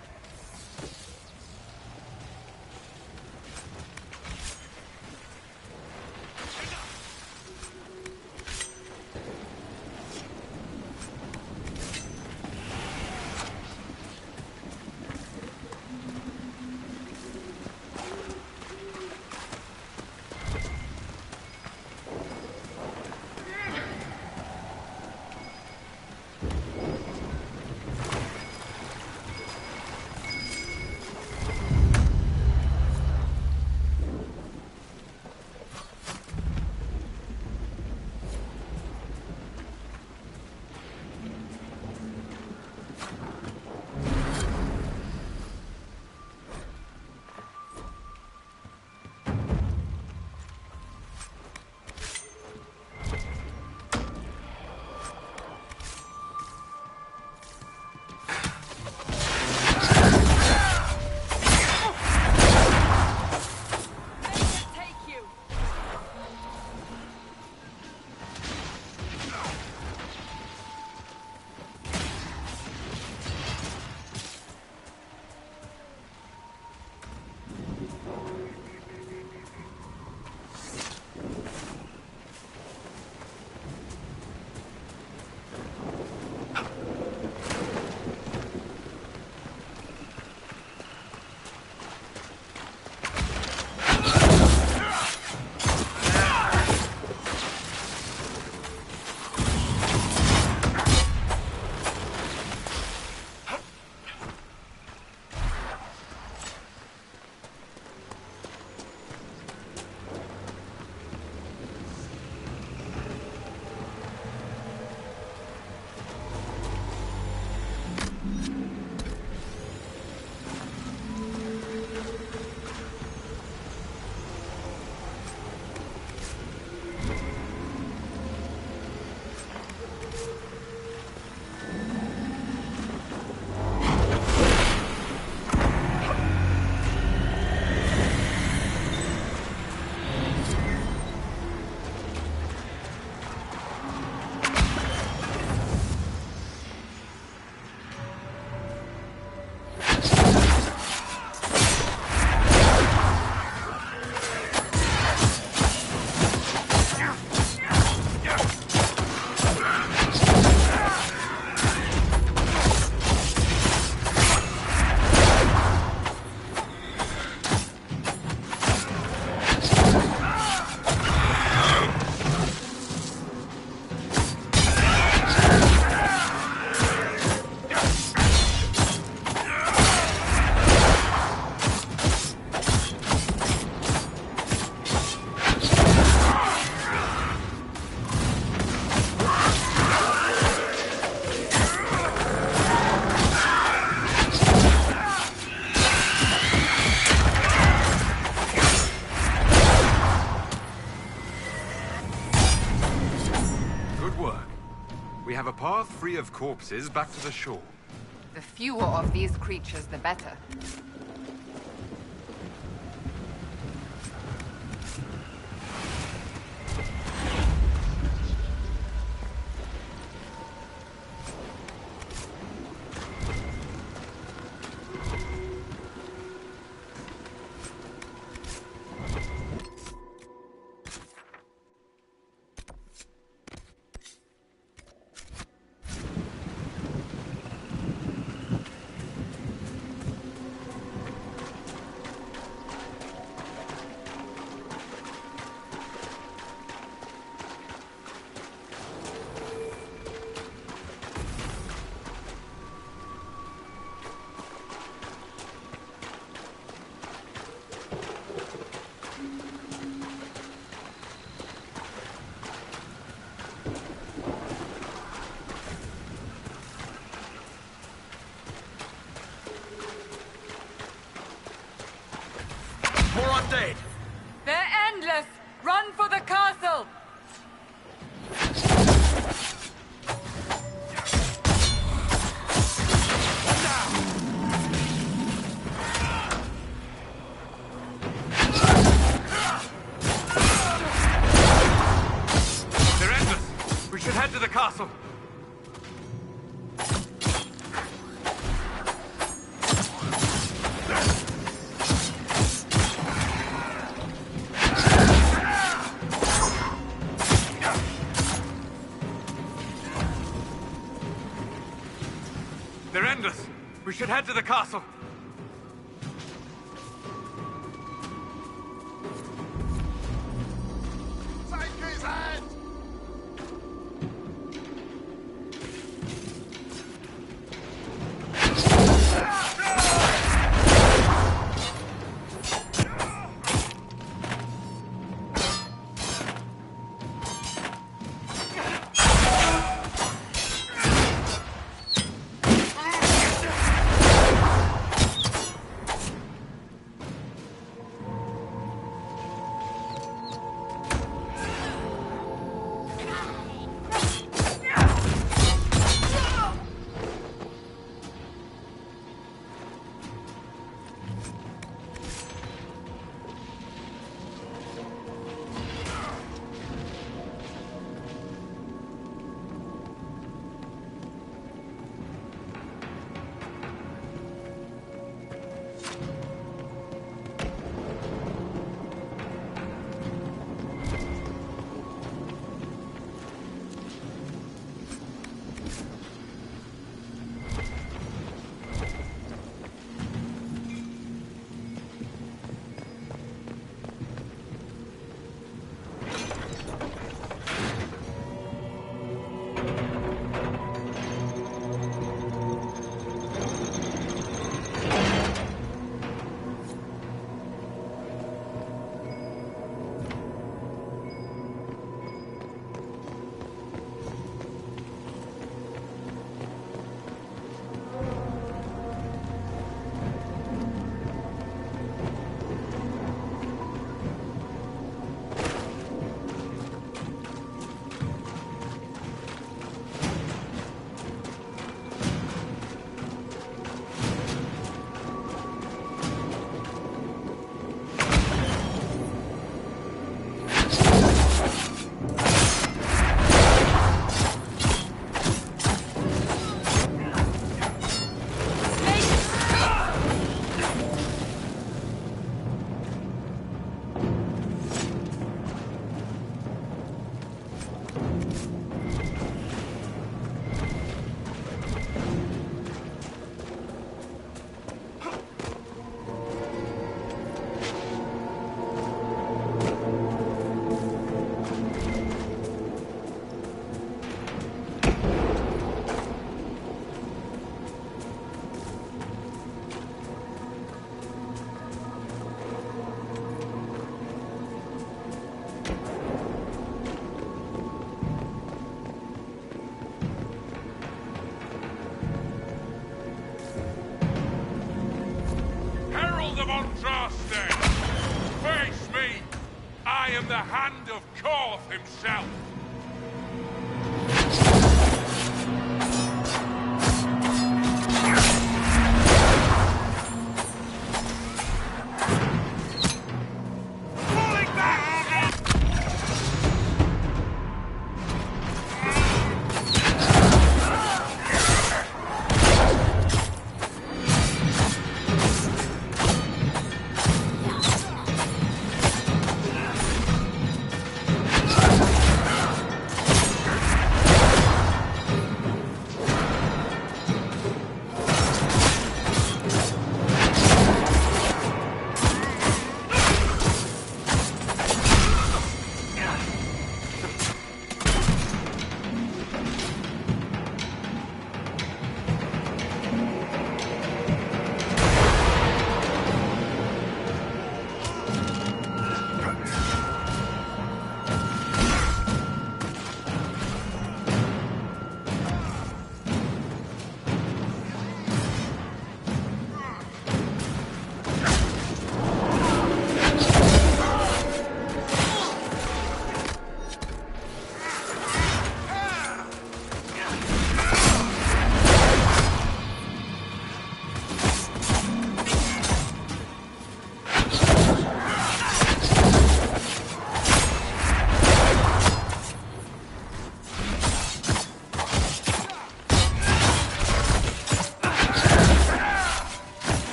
We have a path free of corpses back to the shore. The fewer of these creatures, the better. More undead! They're endless! Run for the castle! They're endless! We should head to the castle! They're endless! We should head to the castle! Take his hand! Face me! I am the Hand of Korth himself!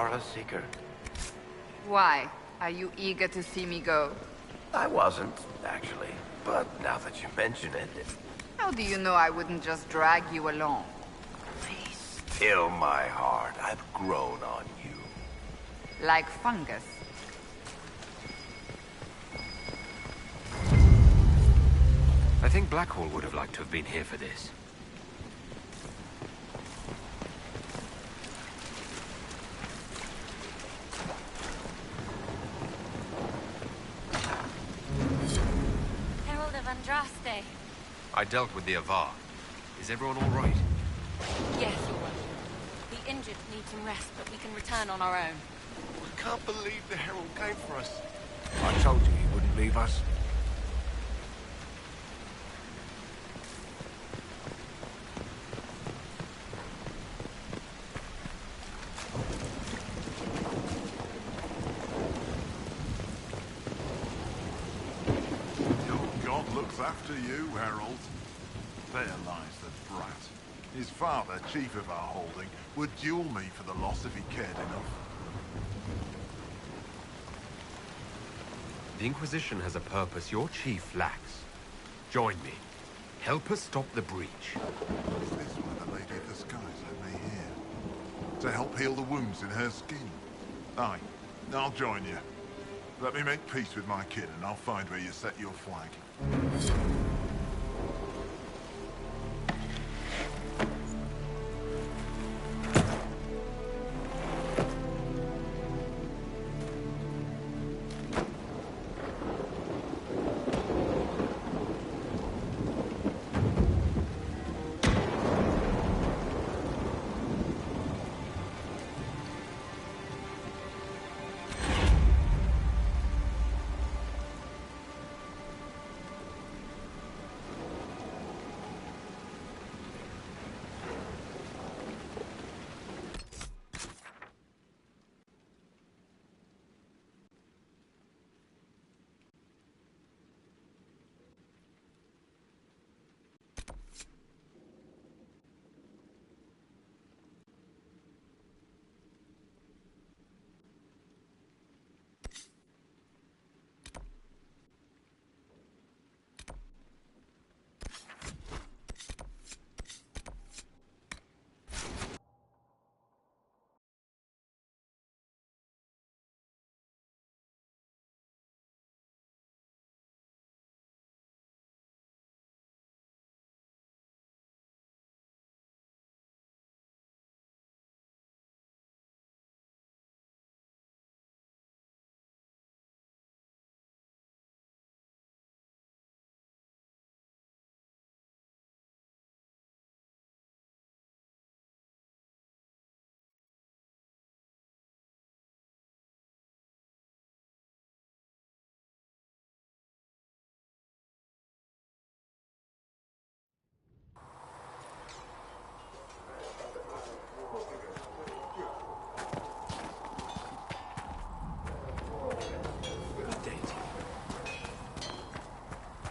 Valhalla, Seeker? Why? Are you eager to see me go? I wasn't, actually. But now that you mention it... How do you know I wouldn't just drag you along? Still my heart. I've grown on you. Like fungus. I think Blackhall would have liked to have been here for this. Herald of Andraste. I dealt with the Avar. Is everyone all right? Yes, Your Worship. The injured need some rest, but we can return on our own. I can't believe the Herald came for us. I told you he wouldn't leave us. Your god looks after you, Herald. There lies the brat. His father, chief of our holding, would duel me for the loss if he cared enough. The Inquisition has a purpose your chief lacks. Join me. Help us stop the breach. Is this why the Lady of the Skies had me here? To help heal the wounds in her skin? Aye, I'll join you. Let me make peace with my kid and I'll find where you set your flag.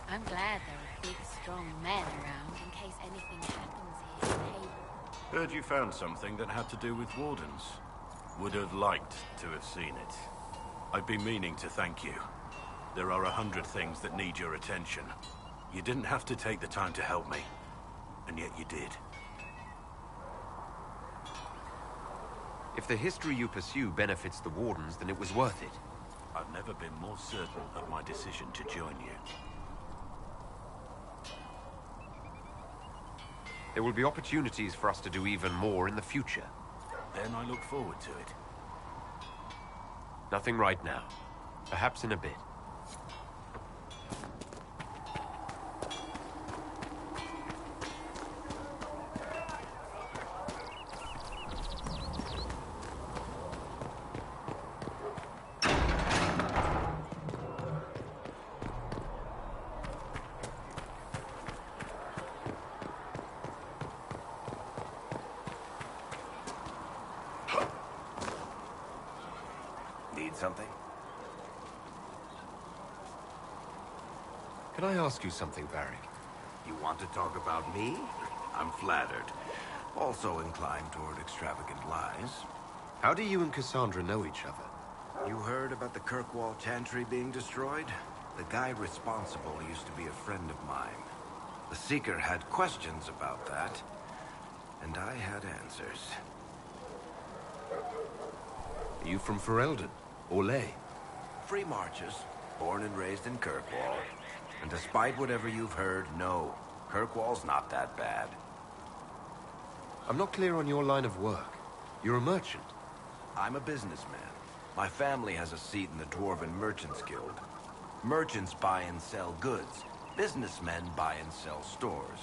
I'm glad there are big, strong men around in case anything happens here in Haven. Heard you found something that had to do with wardens. Would have liked to have seen it. I've been meaning to thank you. There are 100 things that need your attention. You didn't have to take the time to help me, and yet you did. If the history you pursue benefits the Wardens, then it was worth it. I've never been more certain of my decision to join you. There will be opportunities for us to do even more in the future. Then I look forward to it. Nothing right now. Perhaps in a bit. Need something? Can I ask you something, Varric? You want to talk about me? I'm flattered. Also inclined toward extravagant lies. How do you and Cassandra know each other? You heard about the Kirkwall Chantry being destroyed? The guy responsible used to be a friend of mine. The Seeker had questions about that, and I had answers. Are you from Ferelden? Or Ley? Free Marches, born and raised in Kirkwall. And despite whatever you've heard, no, Kirkwall's not that bad. I'm not clear on your line of work. You're a merchant. I'm a businessman. My family has a seat in the Dwarven Merchants Guild. Merchants buy and sell goods. Businessmen buy and sell stores.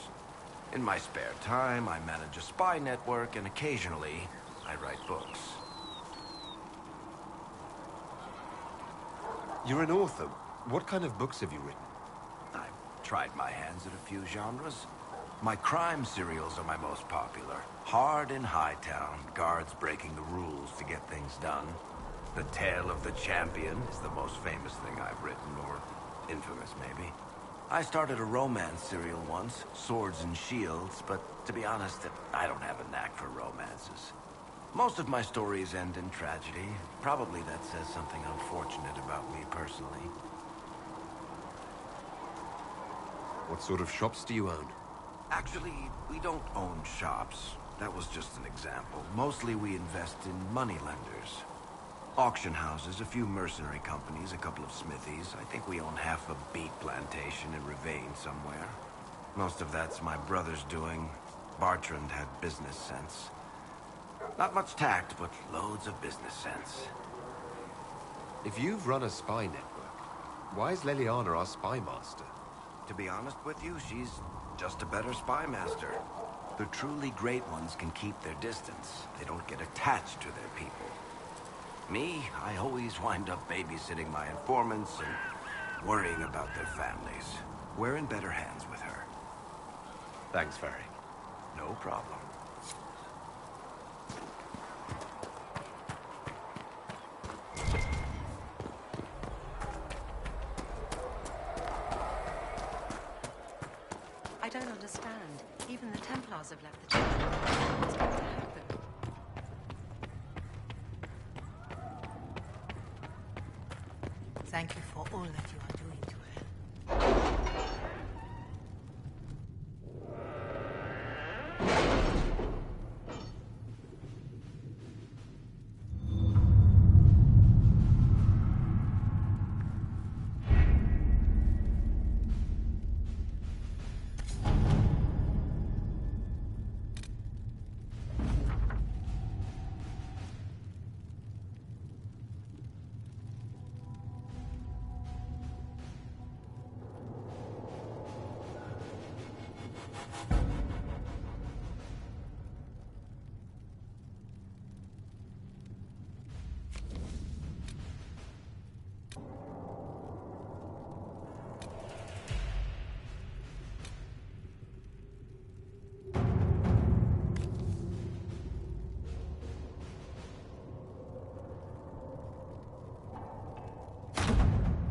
In my spare time, I manage a spy network, and occasionally, I write books. You're an author. What kind of books have you written? I've tried my hands at a few genres. My crime serials are my most popular. Hard in Hightown, guards breaking the rules to get things done. The Tale of the Champion is the most famous thing I've written, or infamous maybe. I started a romance serial once, Swords and Shields, but to be honest, I don't have a knack for romances. Most of my stories end in tragedy. Probably that says something unfortunate about me personally. What sort of shops do you own? Actually, we don't own shops. That was just an example. Mostly we invest in moneylenders. Auction houses, a few mercenary companies, a couple of smithies. I think we own half a beet plantation in Ravane somewhere. Most of that's my brother's doing. Bartrand had business sense. Not much tact, but loads of business sense. If you've run a spy network, why is Leliana our spy master? To be honest with you, she's just a better spy master. The truly great ones can keep their distance. They don't get attached to their people. Me, I always wind up babysitting my informants and worrying about their families. We're in better hands with her. Thanks, Ferry. No problem. I don't understand. Even the Templars have left the church. What's going to happen? Thank you for all that you are doing to her.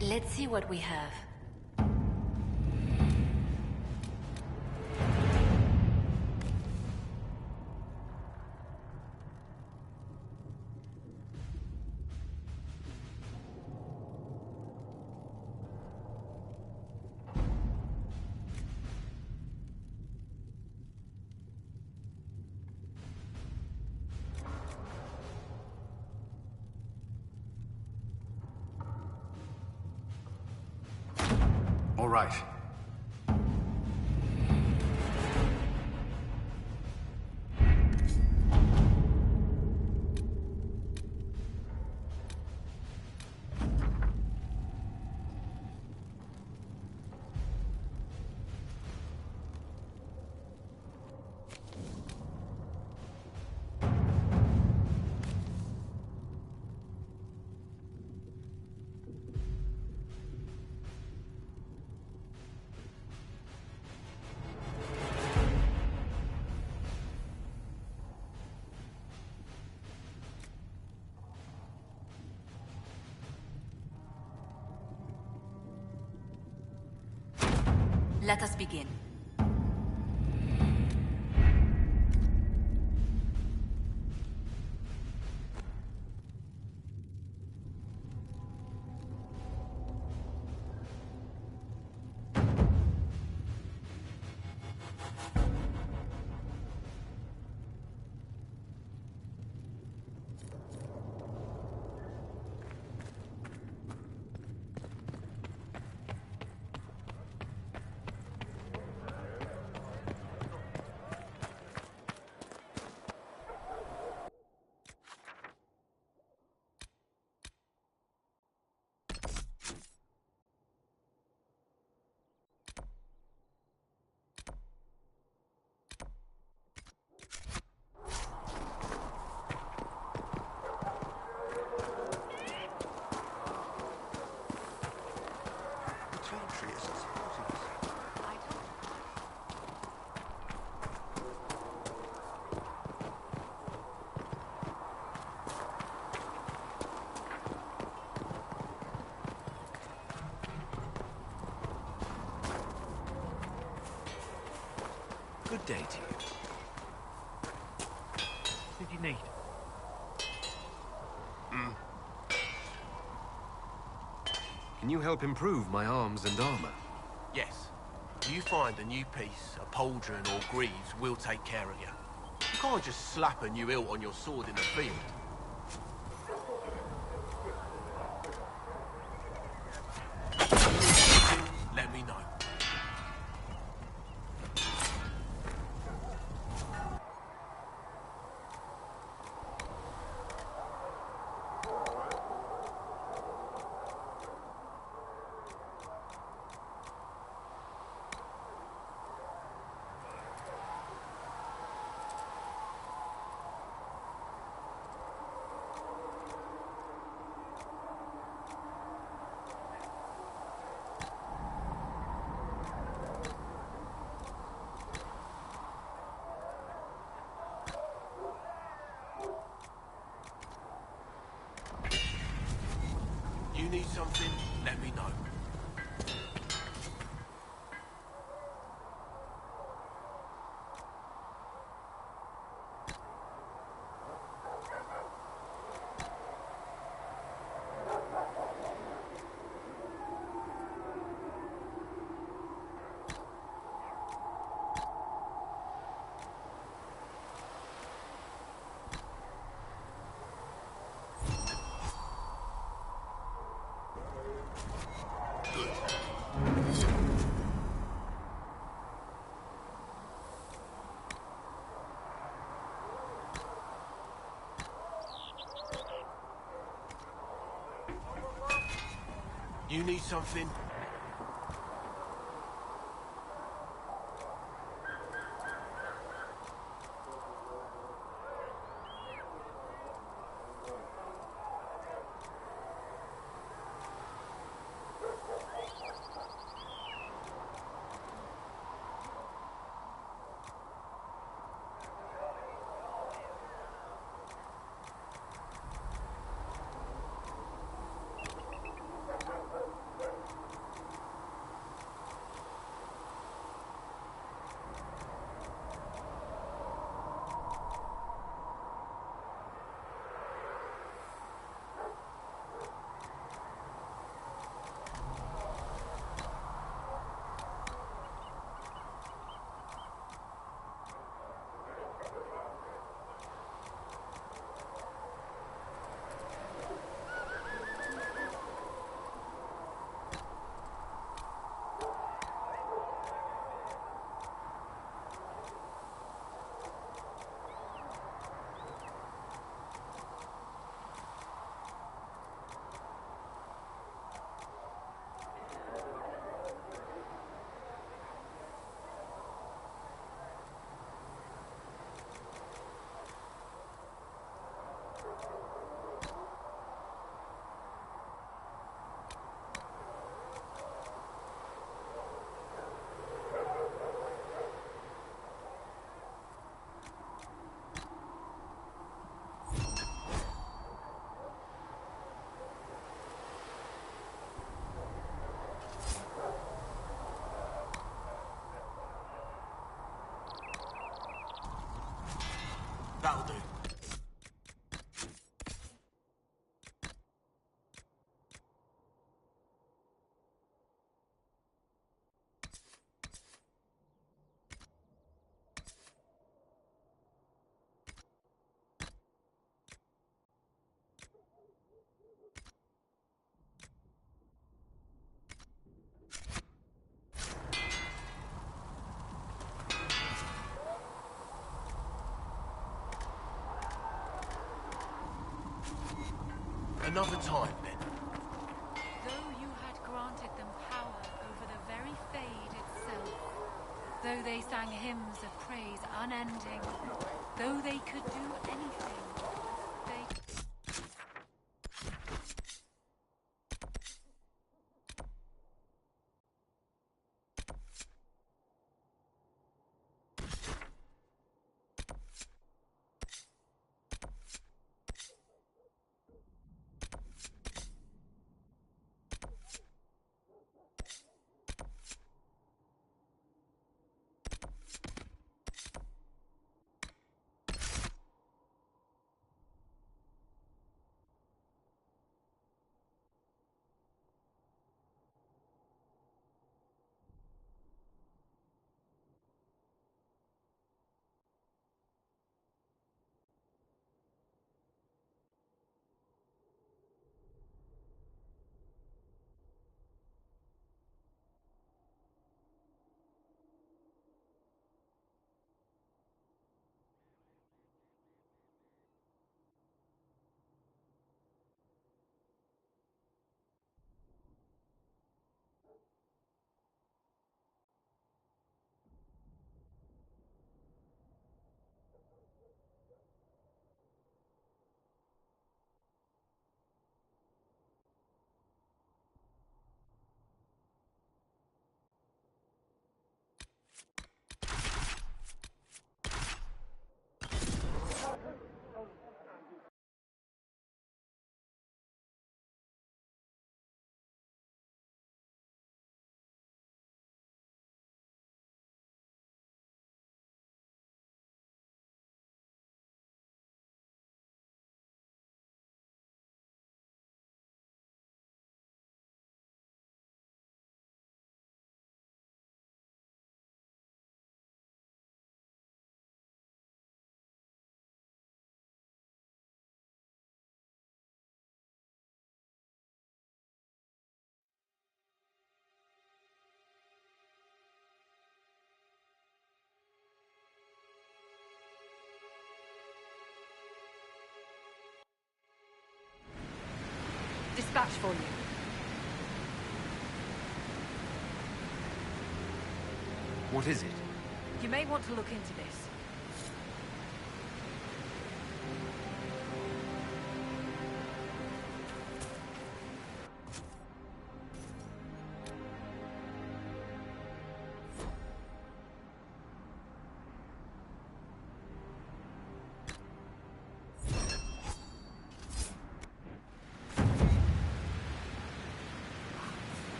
Let's see what we have. All right. Let us begin. Good day to you. What did you need? Can you help improve my arms and armor? Yes. If you find a new piece, a pauldron or greaves, we'll take care of you. You can't just slap a new hilt on your sword in the field. Let me know. You need something? Let me know. You need something? That'll do. Another time, then. Though you had granted them power over the very Fade itself, though they sang hymns of praise unending, though they could do anything, they... dispatch for you. What is it? You may want to look into this.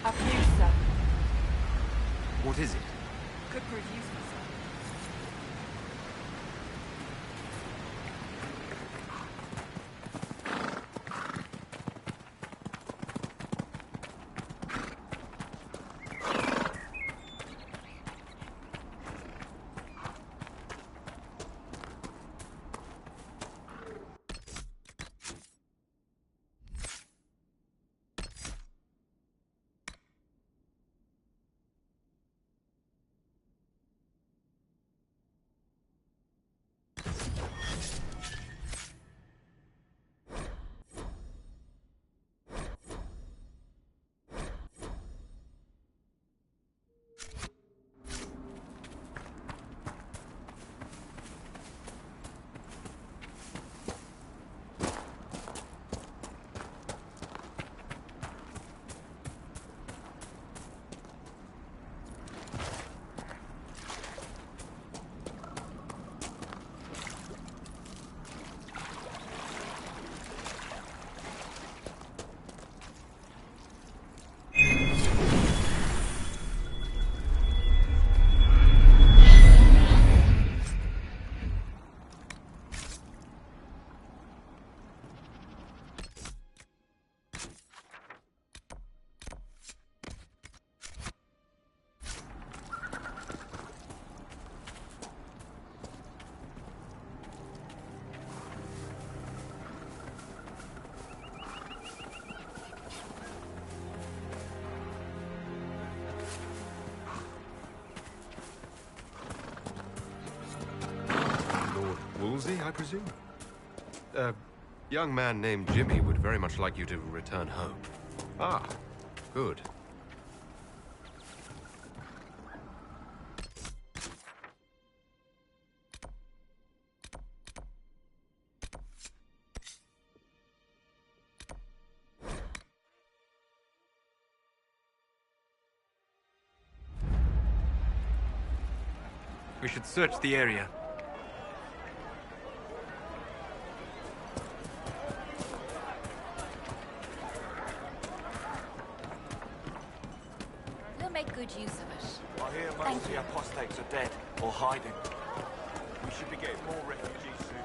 A fuse, sir. What is it? Could prove useful, sir. Woolsey, I presume? A young man named Jimmy would very much like you to return home. Ah, good. We should search the area. We'll make good use of it. I hear most of the apostates are dead or hiding. We should be getting more refugees soon.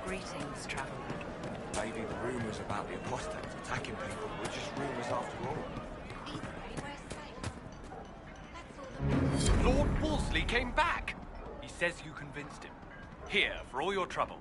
Greetings, traveler. Maybe the rumors about the apostates attacking people were just rumors after all. Lord Wolseley came back! He says you convinced him. Here, for all your trouble.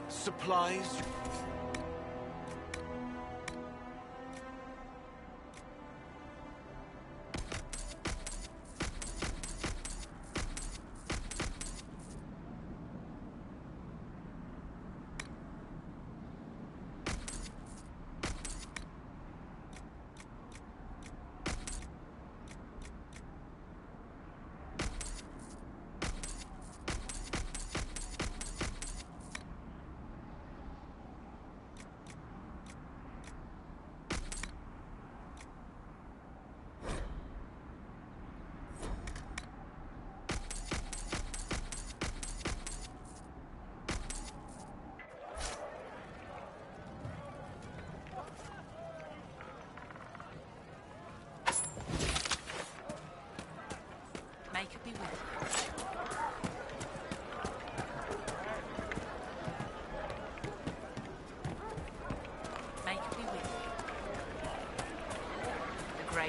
Supplies.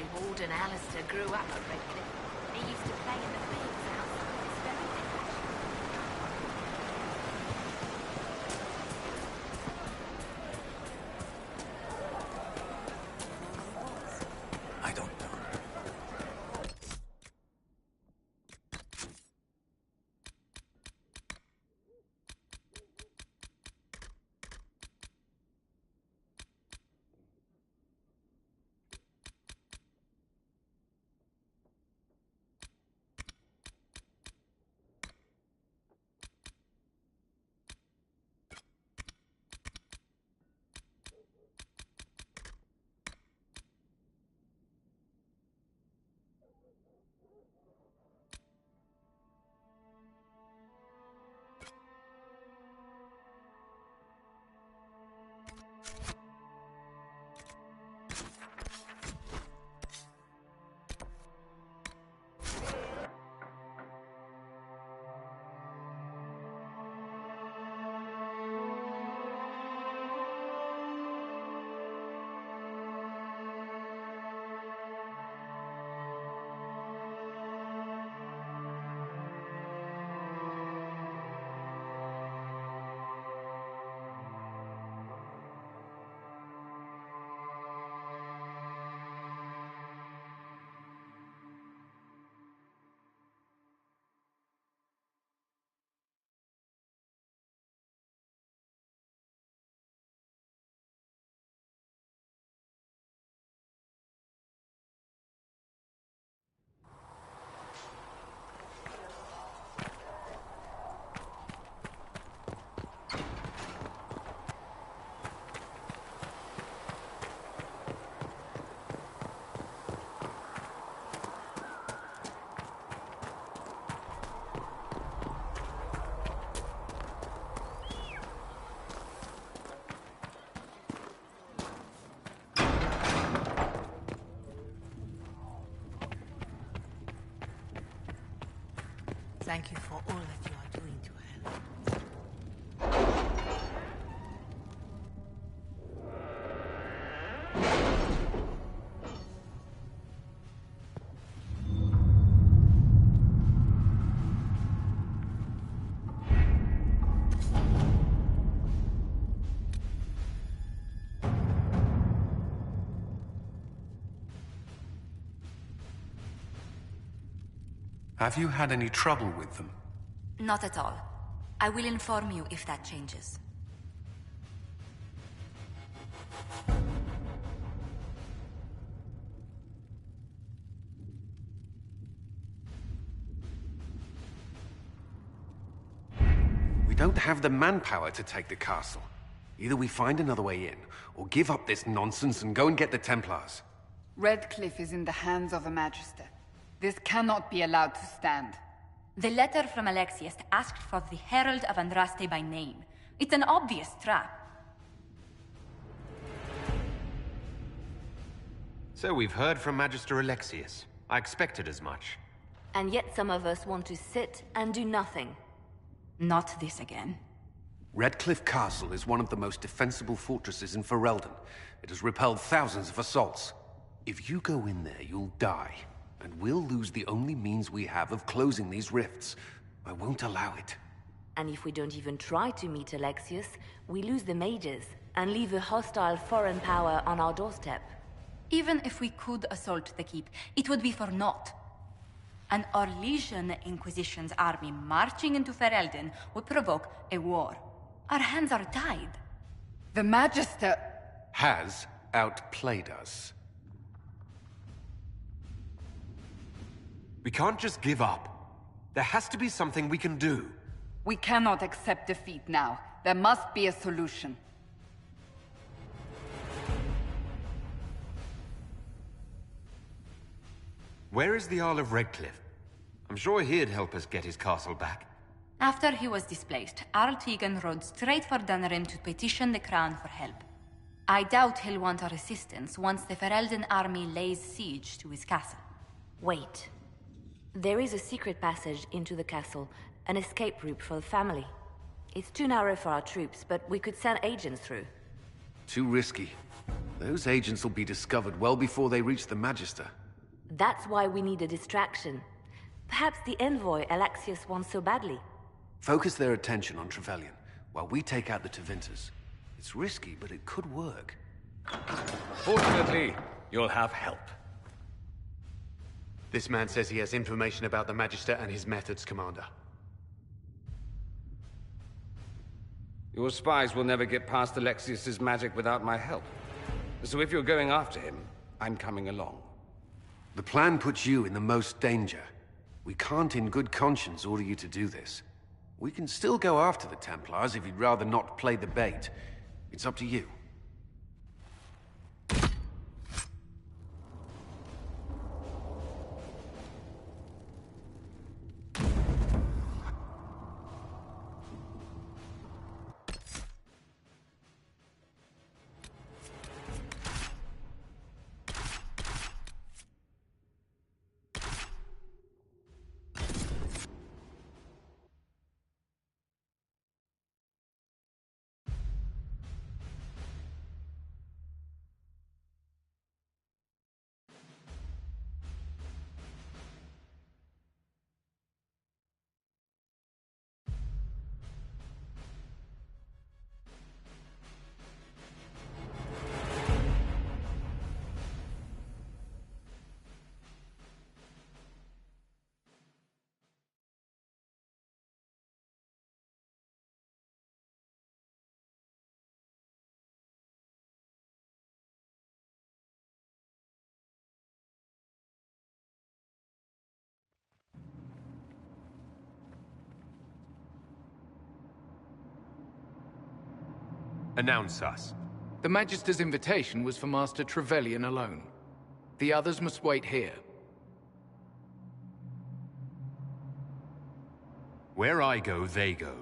Grey Warden Alistair grew up at Redcliffe. He used to play in the fields outside this very village. I don't know. Thank you for all that you are doing to help. Have you had any trouble with them? Not at all. I will inform you if that changes. We don't have the manpower to take the castle. Either we find another way in, or give up this nonsense and go and get the Templars. Redcliffe is in the hands of a Magister. This cannot be allowed to stand. The letter from Alexius asked for the Herald of Andraste by name. It's an obvious trap. So we've heard from Magister Alexius. I expected as much. And yet some of us want to sit and do nothing. Not this again. Redcliffe Castle is one of the most defensible fortresses in Ferelden. It has repelled thousands of assaults. If you go in there, you'll die. And we'll lose the only means we have of closing these rifts. I won't allow it. And if we don't even try to meet Alexius, we lose the mages and leave a hostile foreign power on our doorstep. Even if we could assault the keep, it would be for naught. An Orlesian Inquisition's army marching into Ferelden would provoke a war. Our hands are tied. The Magister has outplayed us. We can't just give up. There has to be something we can do. We cannot accept defeat now. There must be a solution. Where is the Jarl of Redcliffe? I'm sure he'd help us get his castle back. After he was displaced, Arl Tegan rode straight for Dunrim to petition the Crown for help. I doubt he'll want our assistance once the Ferelden army lays siege to his castle. Wait. There is a secret passage into the castle, an escape route for the family. It's too narrow for our troops, but we could send agents through. Too risky. Those agents will be discovered well before they reach the Magister. That's why we need a distraction. Perhaps the envoy Alexius wants so badly. Focus their attention on Trevelyan, while we take out the Tevinters. It's risky, but it could work. Fortunately, you'll have help. This man says he has information about the Magister and his methods, Commander. Your spies will never get past Alexius's magic without my help. So if you're going after him, I'm coming along. The plan puts you in the most danger. We can't in good conscience order you to do this. We can still go after the Templars if you'd rather not play the bait. It's up to you. Announce us. The Magister's invitation was for Master Trevelyan alone. The others must wait here. Where I go, they go.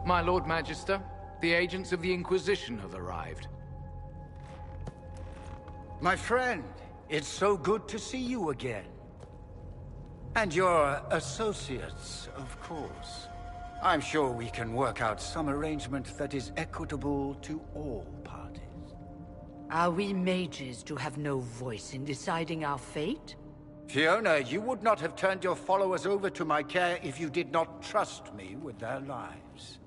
My Lord Magister, the agents of the Inquisition have arrived. My friend, it's so good to see you again. And your associates, of course. I'm sure we can work out some arrangement that is equitable to all parties. Are we mages to have no voice in deciding our fate? Fiona, you would not have turned your followers over to my care if you did not trust me with their lives.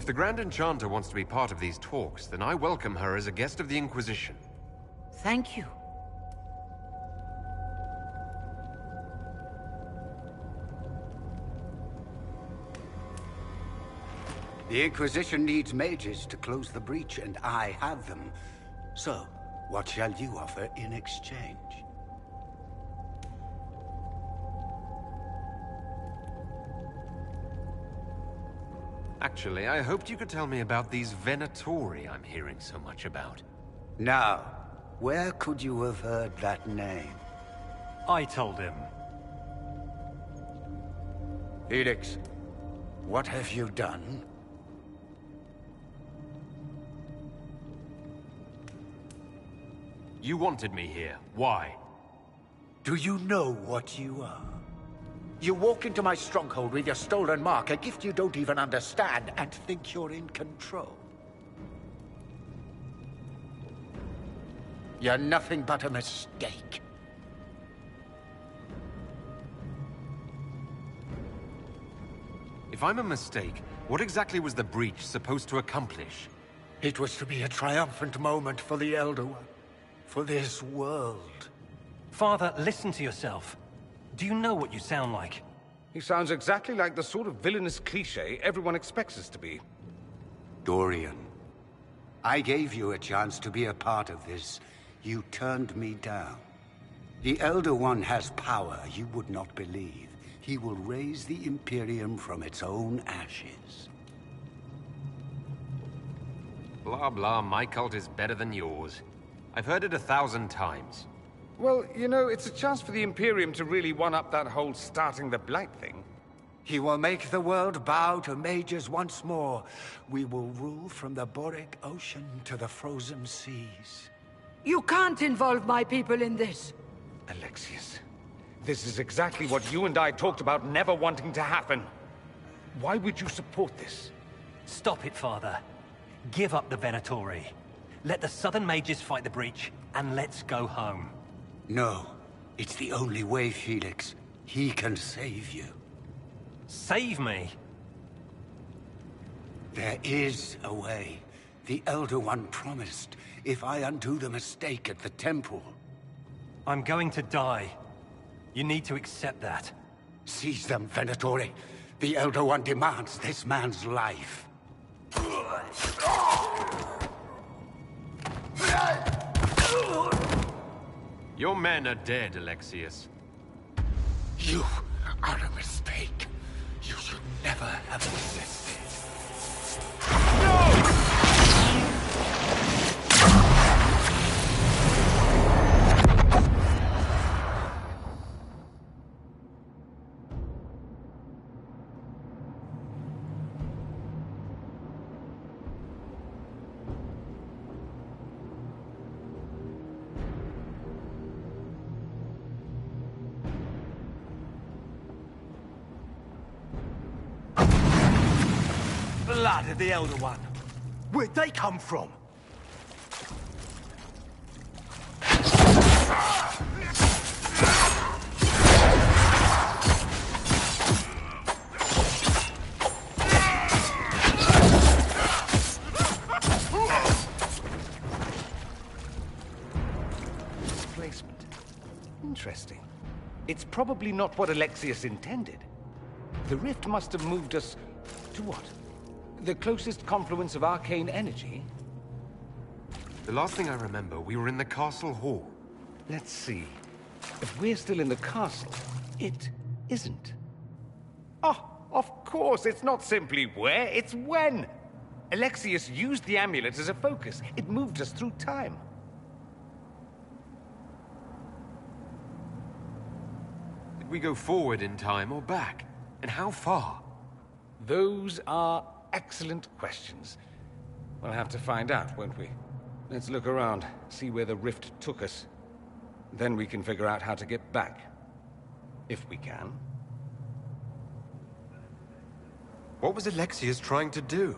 If the Grand Enchanter wants to be part of these talks, then I welcome her as a guest of the Inquisition. Thank you. The Inquisition needs mages to close the breach, and I have them. So, what shall you offer in exchange? Actually, I hoped you could tell me about these Venatori I'm hearing so much about. Now, where could you have heard that name? I told him. Felix, what have you done? You wanted me here. Why? Do you know what you are? You walk into my stronghold with your stolen mark, a gift you don't even understand, and think you're in control. You're nothing but a mistake. If I'm a mistake, what exactly was the breach supposed to accomplish? It was to be a triumphant moment for the Elder One. For this world. Father, listen to yourself. Do you know what you sound like? He sounds exactly like the sort of villainous cliché everyone expects us to be. Dorian, I gave you a chance to be a part of this. You turned me down. The Elder One has power you would not believe. He will raise the Imperium from its own ashes. Blah blah, my cult is better than yours. I've heard it 1,000 times. Well, you know, it's a chance for the Imperium to really one-up that whole starting the Blight thing. He will make the world bow to mages once more. We will rule from the Boric Ocean to the frozen seas. You can't involve my people in this. Alexius, this is exactly what you and I talked about never wanting to happen. Why would you support this? Stop it, Father. Give up the Venatori. Let the Southern Mages fight the breach, and let's go home. No. It's the only way, Felix. He can save you. Save me? There is a way. The Elder One promised, if I undo the mistake at the temple. I'm going to die. You need to accept that. Seize them, Venatori. The Elder One demands this man's life. Your men are dead, Alexius. You are a mistake. You should never have existed. Blood of the Elder One. Where'd they come from? Displacement. Interesting. It's probably not what Alexius intended. The rift must have moved us to what? The closest confluence of arcane energy? The last thing I remember, we were in the castle hall. Let's see. If we're still in the castle, it isn't. Oh, of course, it's not simply where, it's when! Alexius used the amulet as a focus. It moved us through time. Did we go forward in time or back? And how far? Those are excellent questions. We'll have to find out, won't we? Let's look around, see where the rift took us. Then we can figure out how to get back. If we can. What was Alexius trying to do?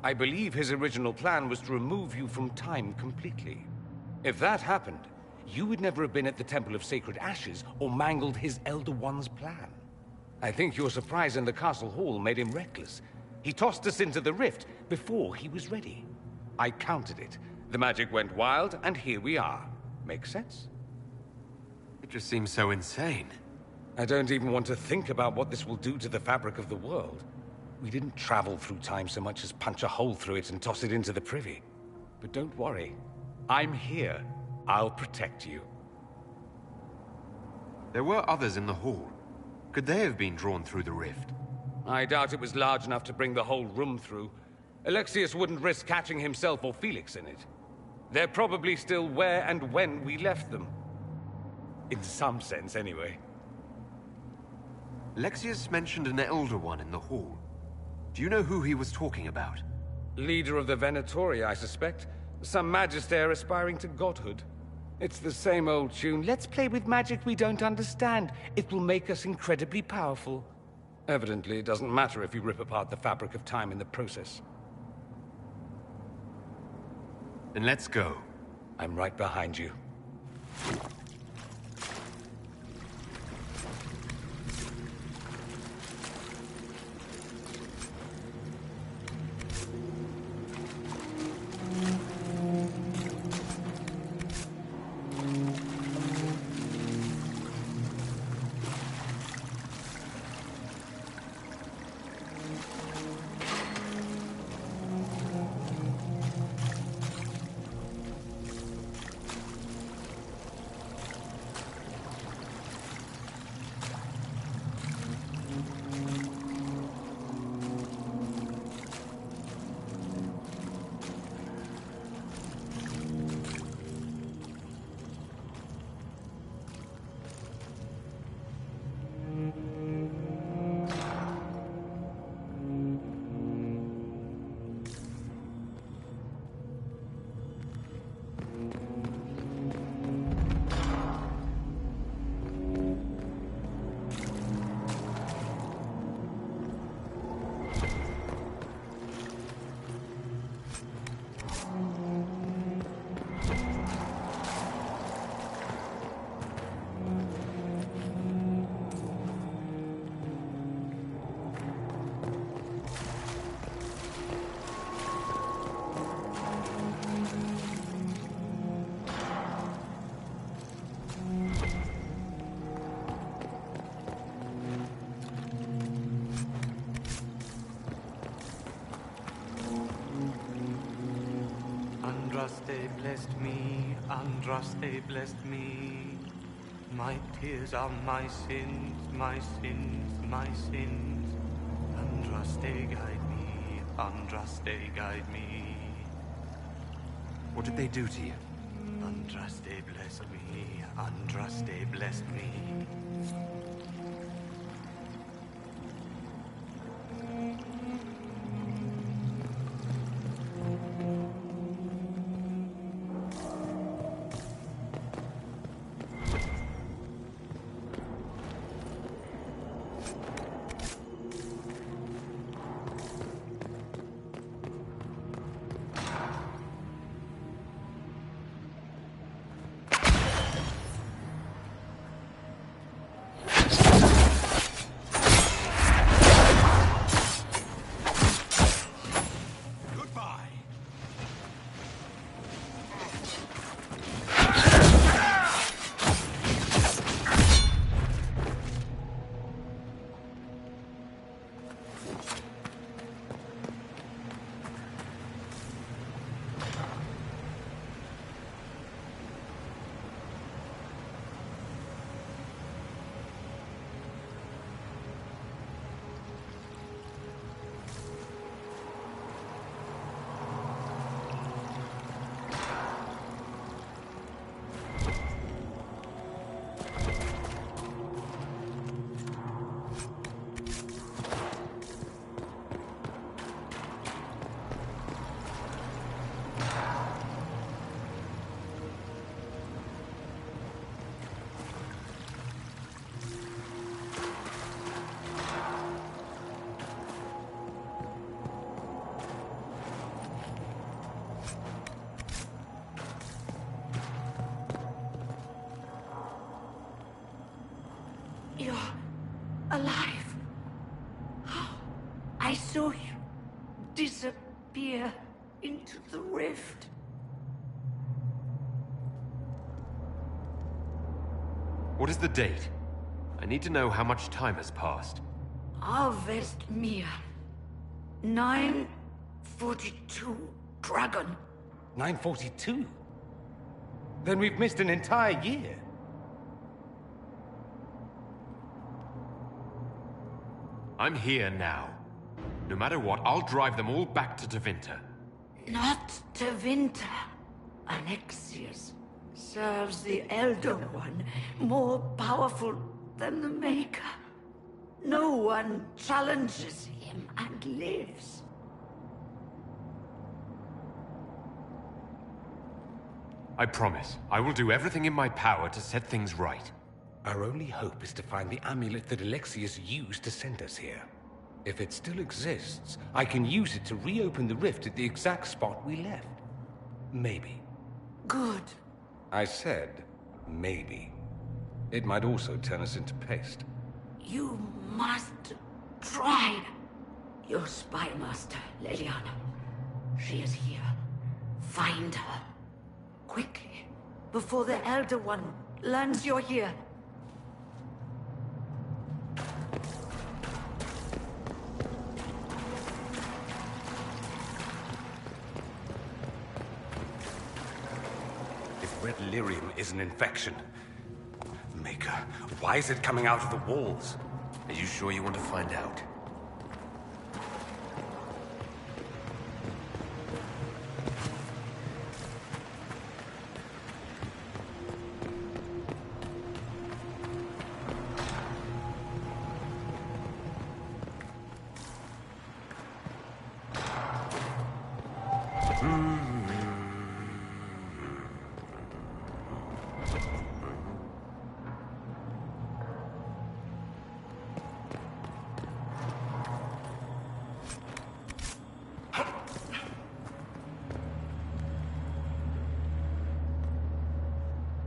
I believe his original plan was to remove you from time completely. If that happened, you would never have been at the Temple of Sacred Ashes or mangled his Elder One's plan. I think your surprise in the castle hall made him reckless. He tossed us into the rift before he was ready. I counted it. The magic went wild, and here we are. Make sense? It just seems so insane. I don't even want to think about what this will do to the fabric of the world. We didn't travel through time so much as punch a hole through it and toss it into the privy. But don't worry. I'm here. I'll protect you. There were others in the hall. Could they have been drawn through the rift? I doubt it was large enough to bring the whole room through. Alexius wouldn't risk catching himself or Felix in it. They're probably still where and when we left them. In some sense, anyway. Alexius mentioned an Elder One in the hall. Do you know who he was talking about? Leader of the Venatori, I suspect. Some magister aspiring to godhood. It's the same old tune. Let's play with magic we don't understand. It will make us incredibly powerful. Evidently, it doesn't matter if you rip apart the fabric of time in the process. Then let's go. I'm right behind you. Andraste blessed me, Andraste blessed me. My tears are my sins, my sins, my sins. Andraste guide me, Andraste guide me. What did they do to you? Andraste blessed me, Andraste blessed me. You're alive. I saw you disappear into the rift. What is the date? I need to know how much time has passed. Harvest Mia. 942 Dragon. 942? Then we've missed an entire year. I'm here now. No matter what, I'll drive them all back to Tevinter. Not Tevinter. Alexius serves the Elder One, more powerful than the Maker. No one challenges him and lives. I promise, I will do everything in my power to set things right. Our only hope is to find the amulet that Alexius used to send us here. If it still exists, I can use it to reopen the rift at the exact spot we left. Maybe. Good. I said, maybe. It might also turn us into paste. You must try. Your spy master, Leliana. She is here. Find her. Quickly. Before the Elder One learns you're here. Red lyrium is an infection. Maker, why is it coming out of the walls? Are you sure you want to find out?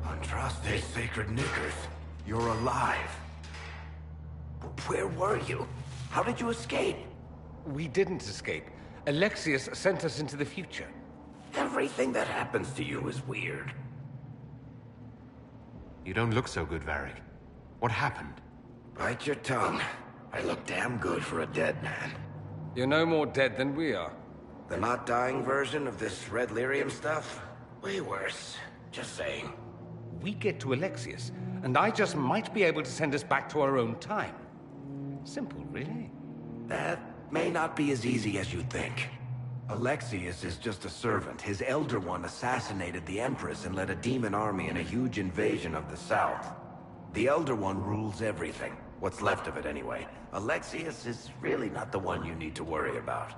Andraste sacred knickers. You're alive. Where were you? How did you escape? We didn't escape. Alexius sent us into the future. Everything that happens to you is weird. You don't look so good, Varric. What happened? Bite your tongue. I look damn good for a dead man. You're no more dead than we are. The not dying version of this red lyrium stuff? Way worse. Just saying. We get to Alexius, and I just might be able to send us back to our own time. Simple, really. That may not be as easy as you'd think. Alexius is just a servant. His Elder One assassinated the Empress and led a demon army in a huge invasion of the South. The Elder One rules everything. What's left of it, anyway. Alexius is really not the one you need to worry about.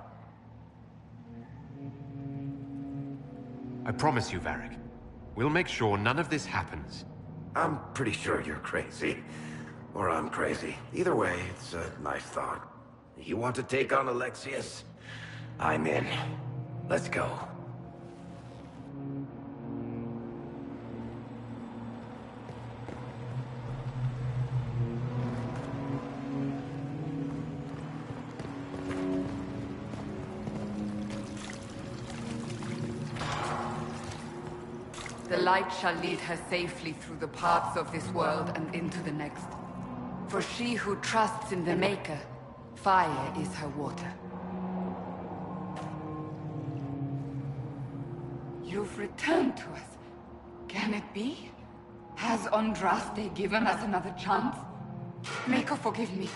I promise you, Varric. We'll make sure none of this happens. I'm pretty sure you're crazy. Or I'm crazy. Either way, it's a nice thought. You want to take on Alexius? I'm in. Let's go. The light shall lead her safely through the paths of this world and into the next. For she who trusts in the Maker, fire is her water. You've returned to us. Can it be? Has Andraste given us another chance? Maker, forgive me.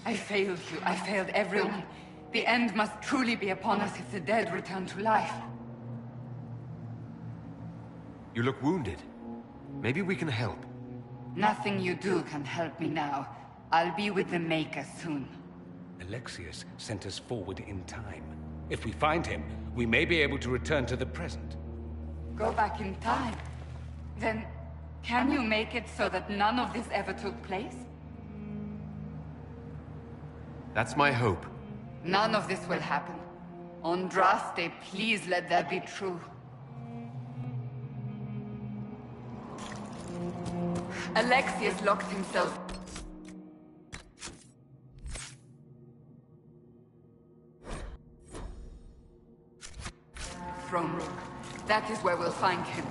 I failed you. I failed everyone. The end must truly be upon us if the dead return to life. You look wounded. Maybe we can help. Nothing you do can help me now. I'll be with the Maker soon. Alexius sent us forward in time. If we find him, we may be able to return to the present. Go back in time? Then, can you make it so that none of this ever took place? That's my hope. None of this will happen. Andraste, please let that be true. Alexius locked himself. Throne room. That is where we'll find him.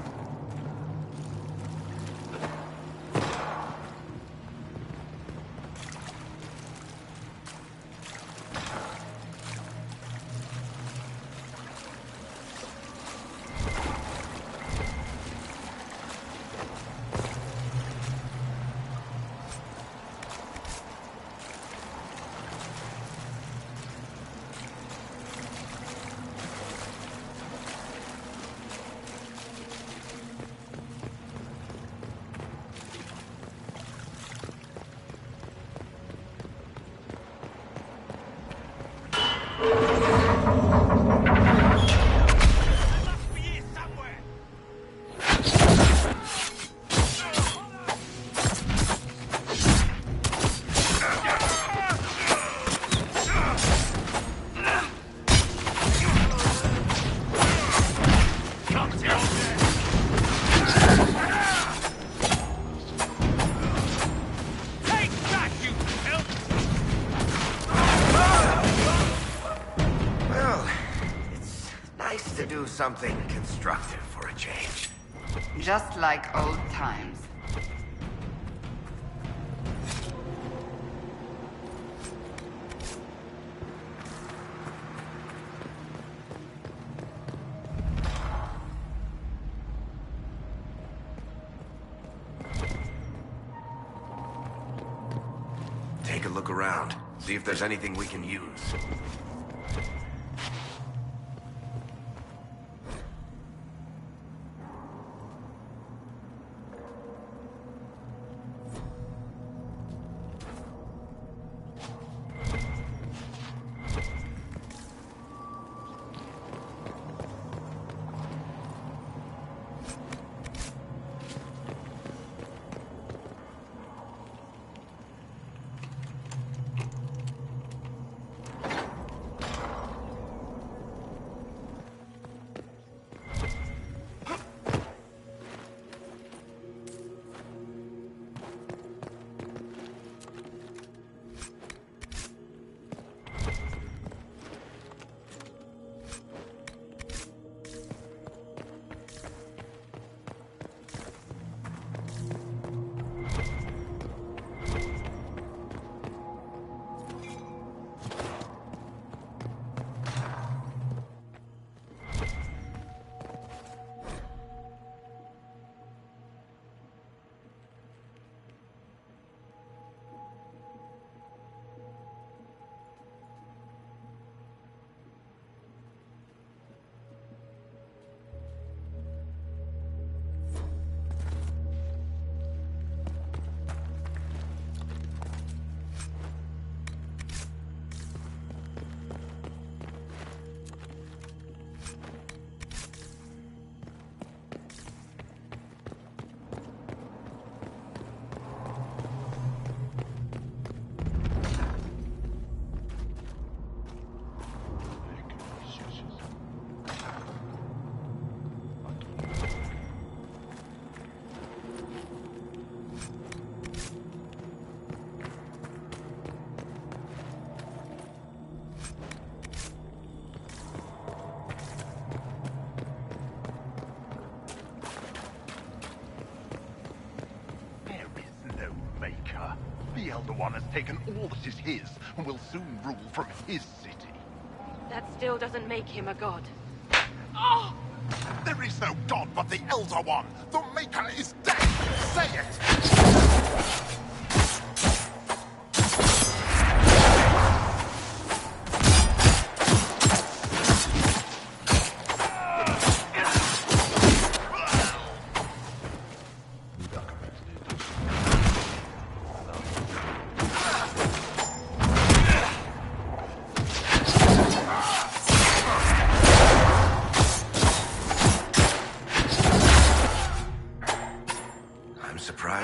Something constructive for a change. Just like old times. Take a look around. See if there's anything we can use. The Elder One has taken all that is his and will soon rule from his city. That still doesn't make him a god. Oh! There is no god but the Elder One! The Maker is dead! Say it!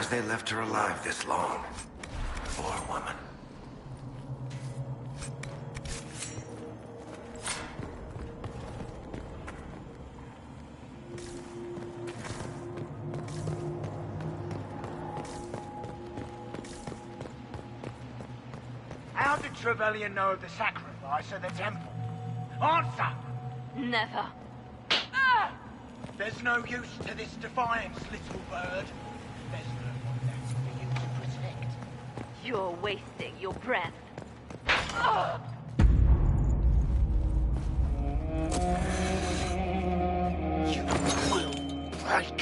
They left her alive this long. Poor woman. How did Trevelyan know of the sacrifice at the temple? Answer! Never. Ah! There's no use to this defiance, little bird. There's no one left for you to protect. You're wasting your breath. Ah! You will break.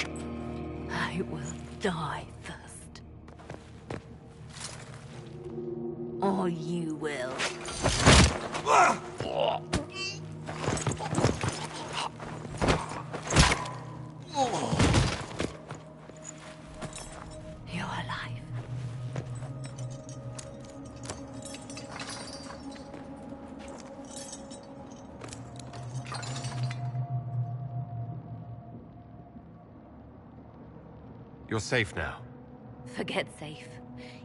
I will die first. Or you will. You're alive. You're safe now. Forget safe.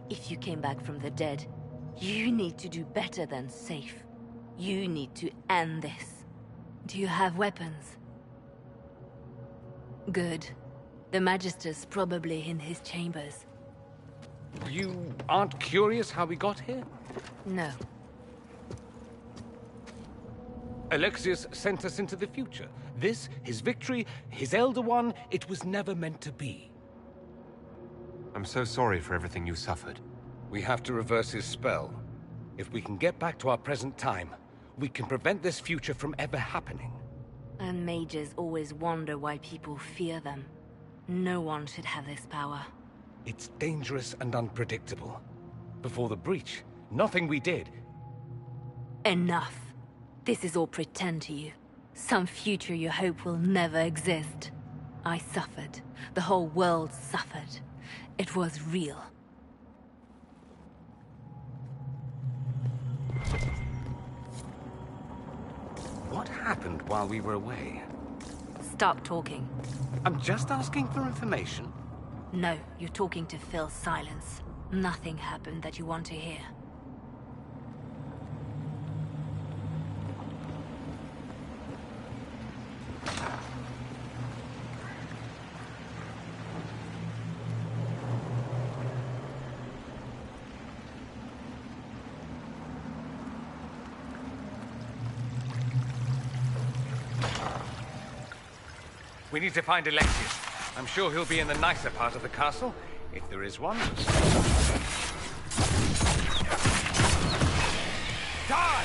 If you came back from the dead, you need to do better than safe. You need to end this. Do you have weapons? Good. The Magister's probably in his chambers. You aren't curious how we got here? No. Alexius sent us into the future. This, his victory, his Elder One, it was never meant to be. I'm so sorry for everything you suffered. We have to reverse his spell. If we can get back to our present time, we can prevent this future from ever happening. And mages always wonder why people fear them. No one should have this power. It's dangerous and unpredictable. Before the breach, nothing we did. Enough. This is all pretend to you. Some future you hope will never exist. I suffered. The whole world suffered. It was real. What happened while we were away? Stop talking. I'm just asking for information. No, you're talking to fill silence. Nothing happened that you want to hear. We need to find Alexius. I'm sure he'll be in the nicer part of the castle, if there is one. Die!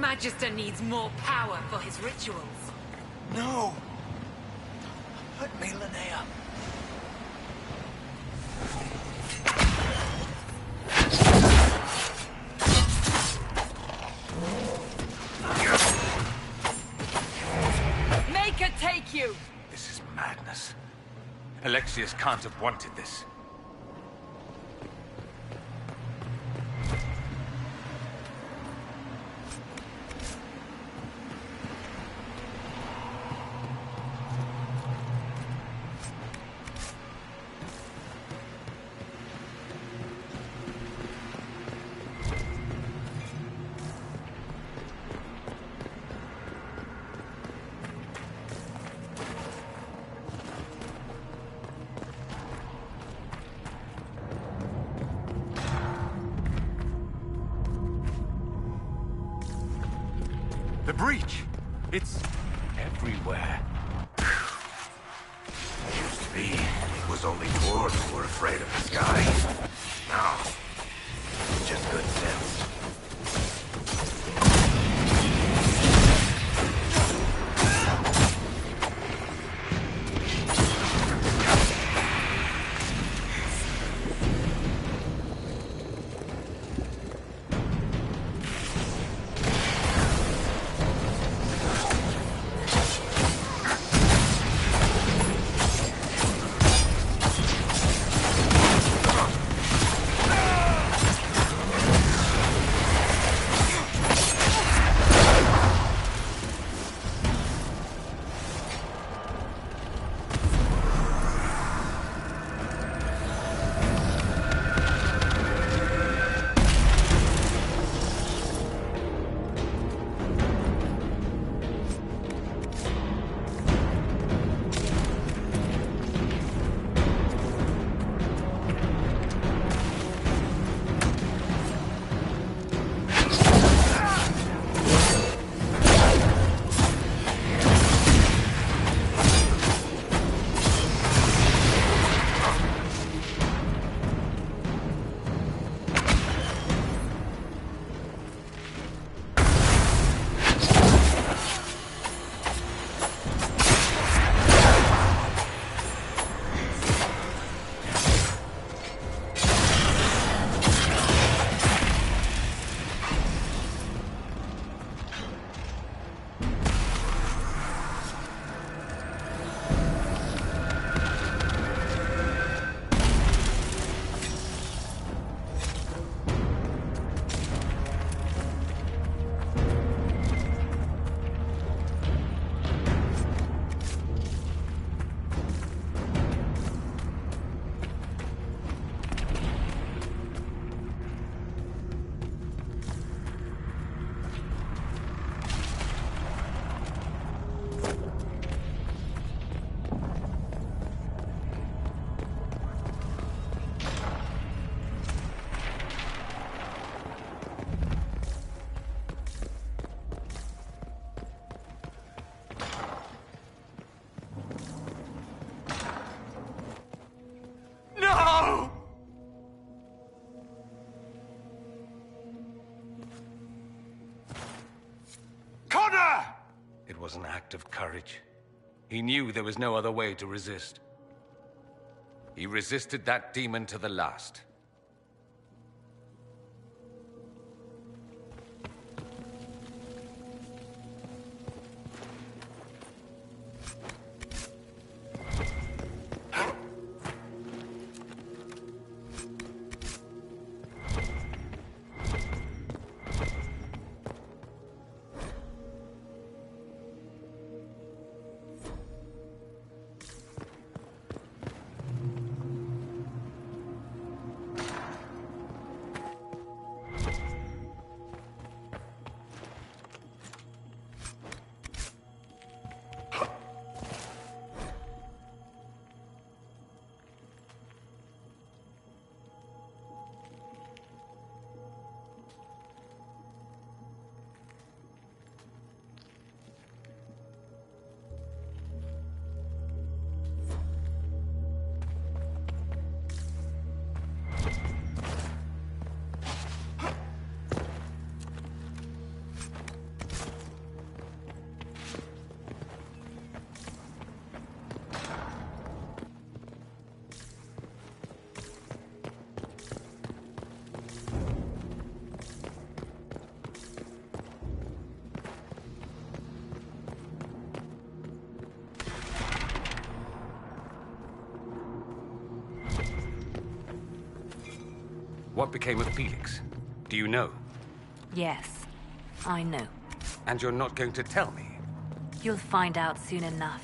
Magister needs more power for his rituals. No! Let me, Linnea. Make her take you! This is madness. Alexius can't have wanted this. The breach! It's everywhere. Used to be, it was only dwarves who were afraid of the sky. Now, it's just good sense. It was an act of courage. He knew there was no other way to resist. He resisted that demon to the last. What became of Felix? Do you know? Yes, I know. And you're not going to tell me? You'll find out soon enough.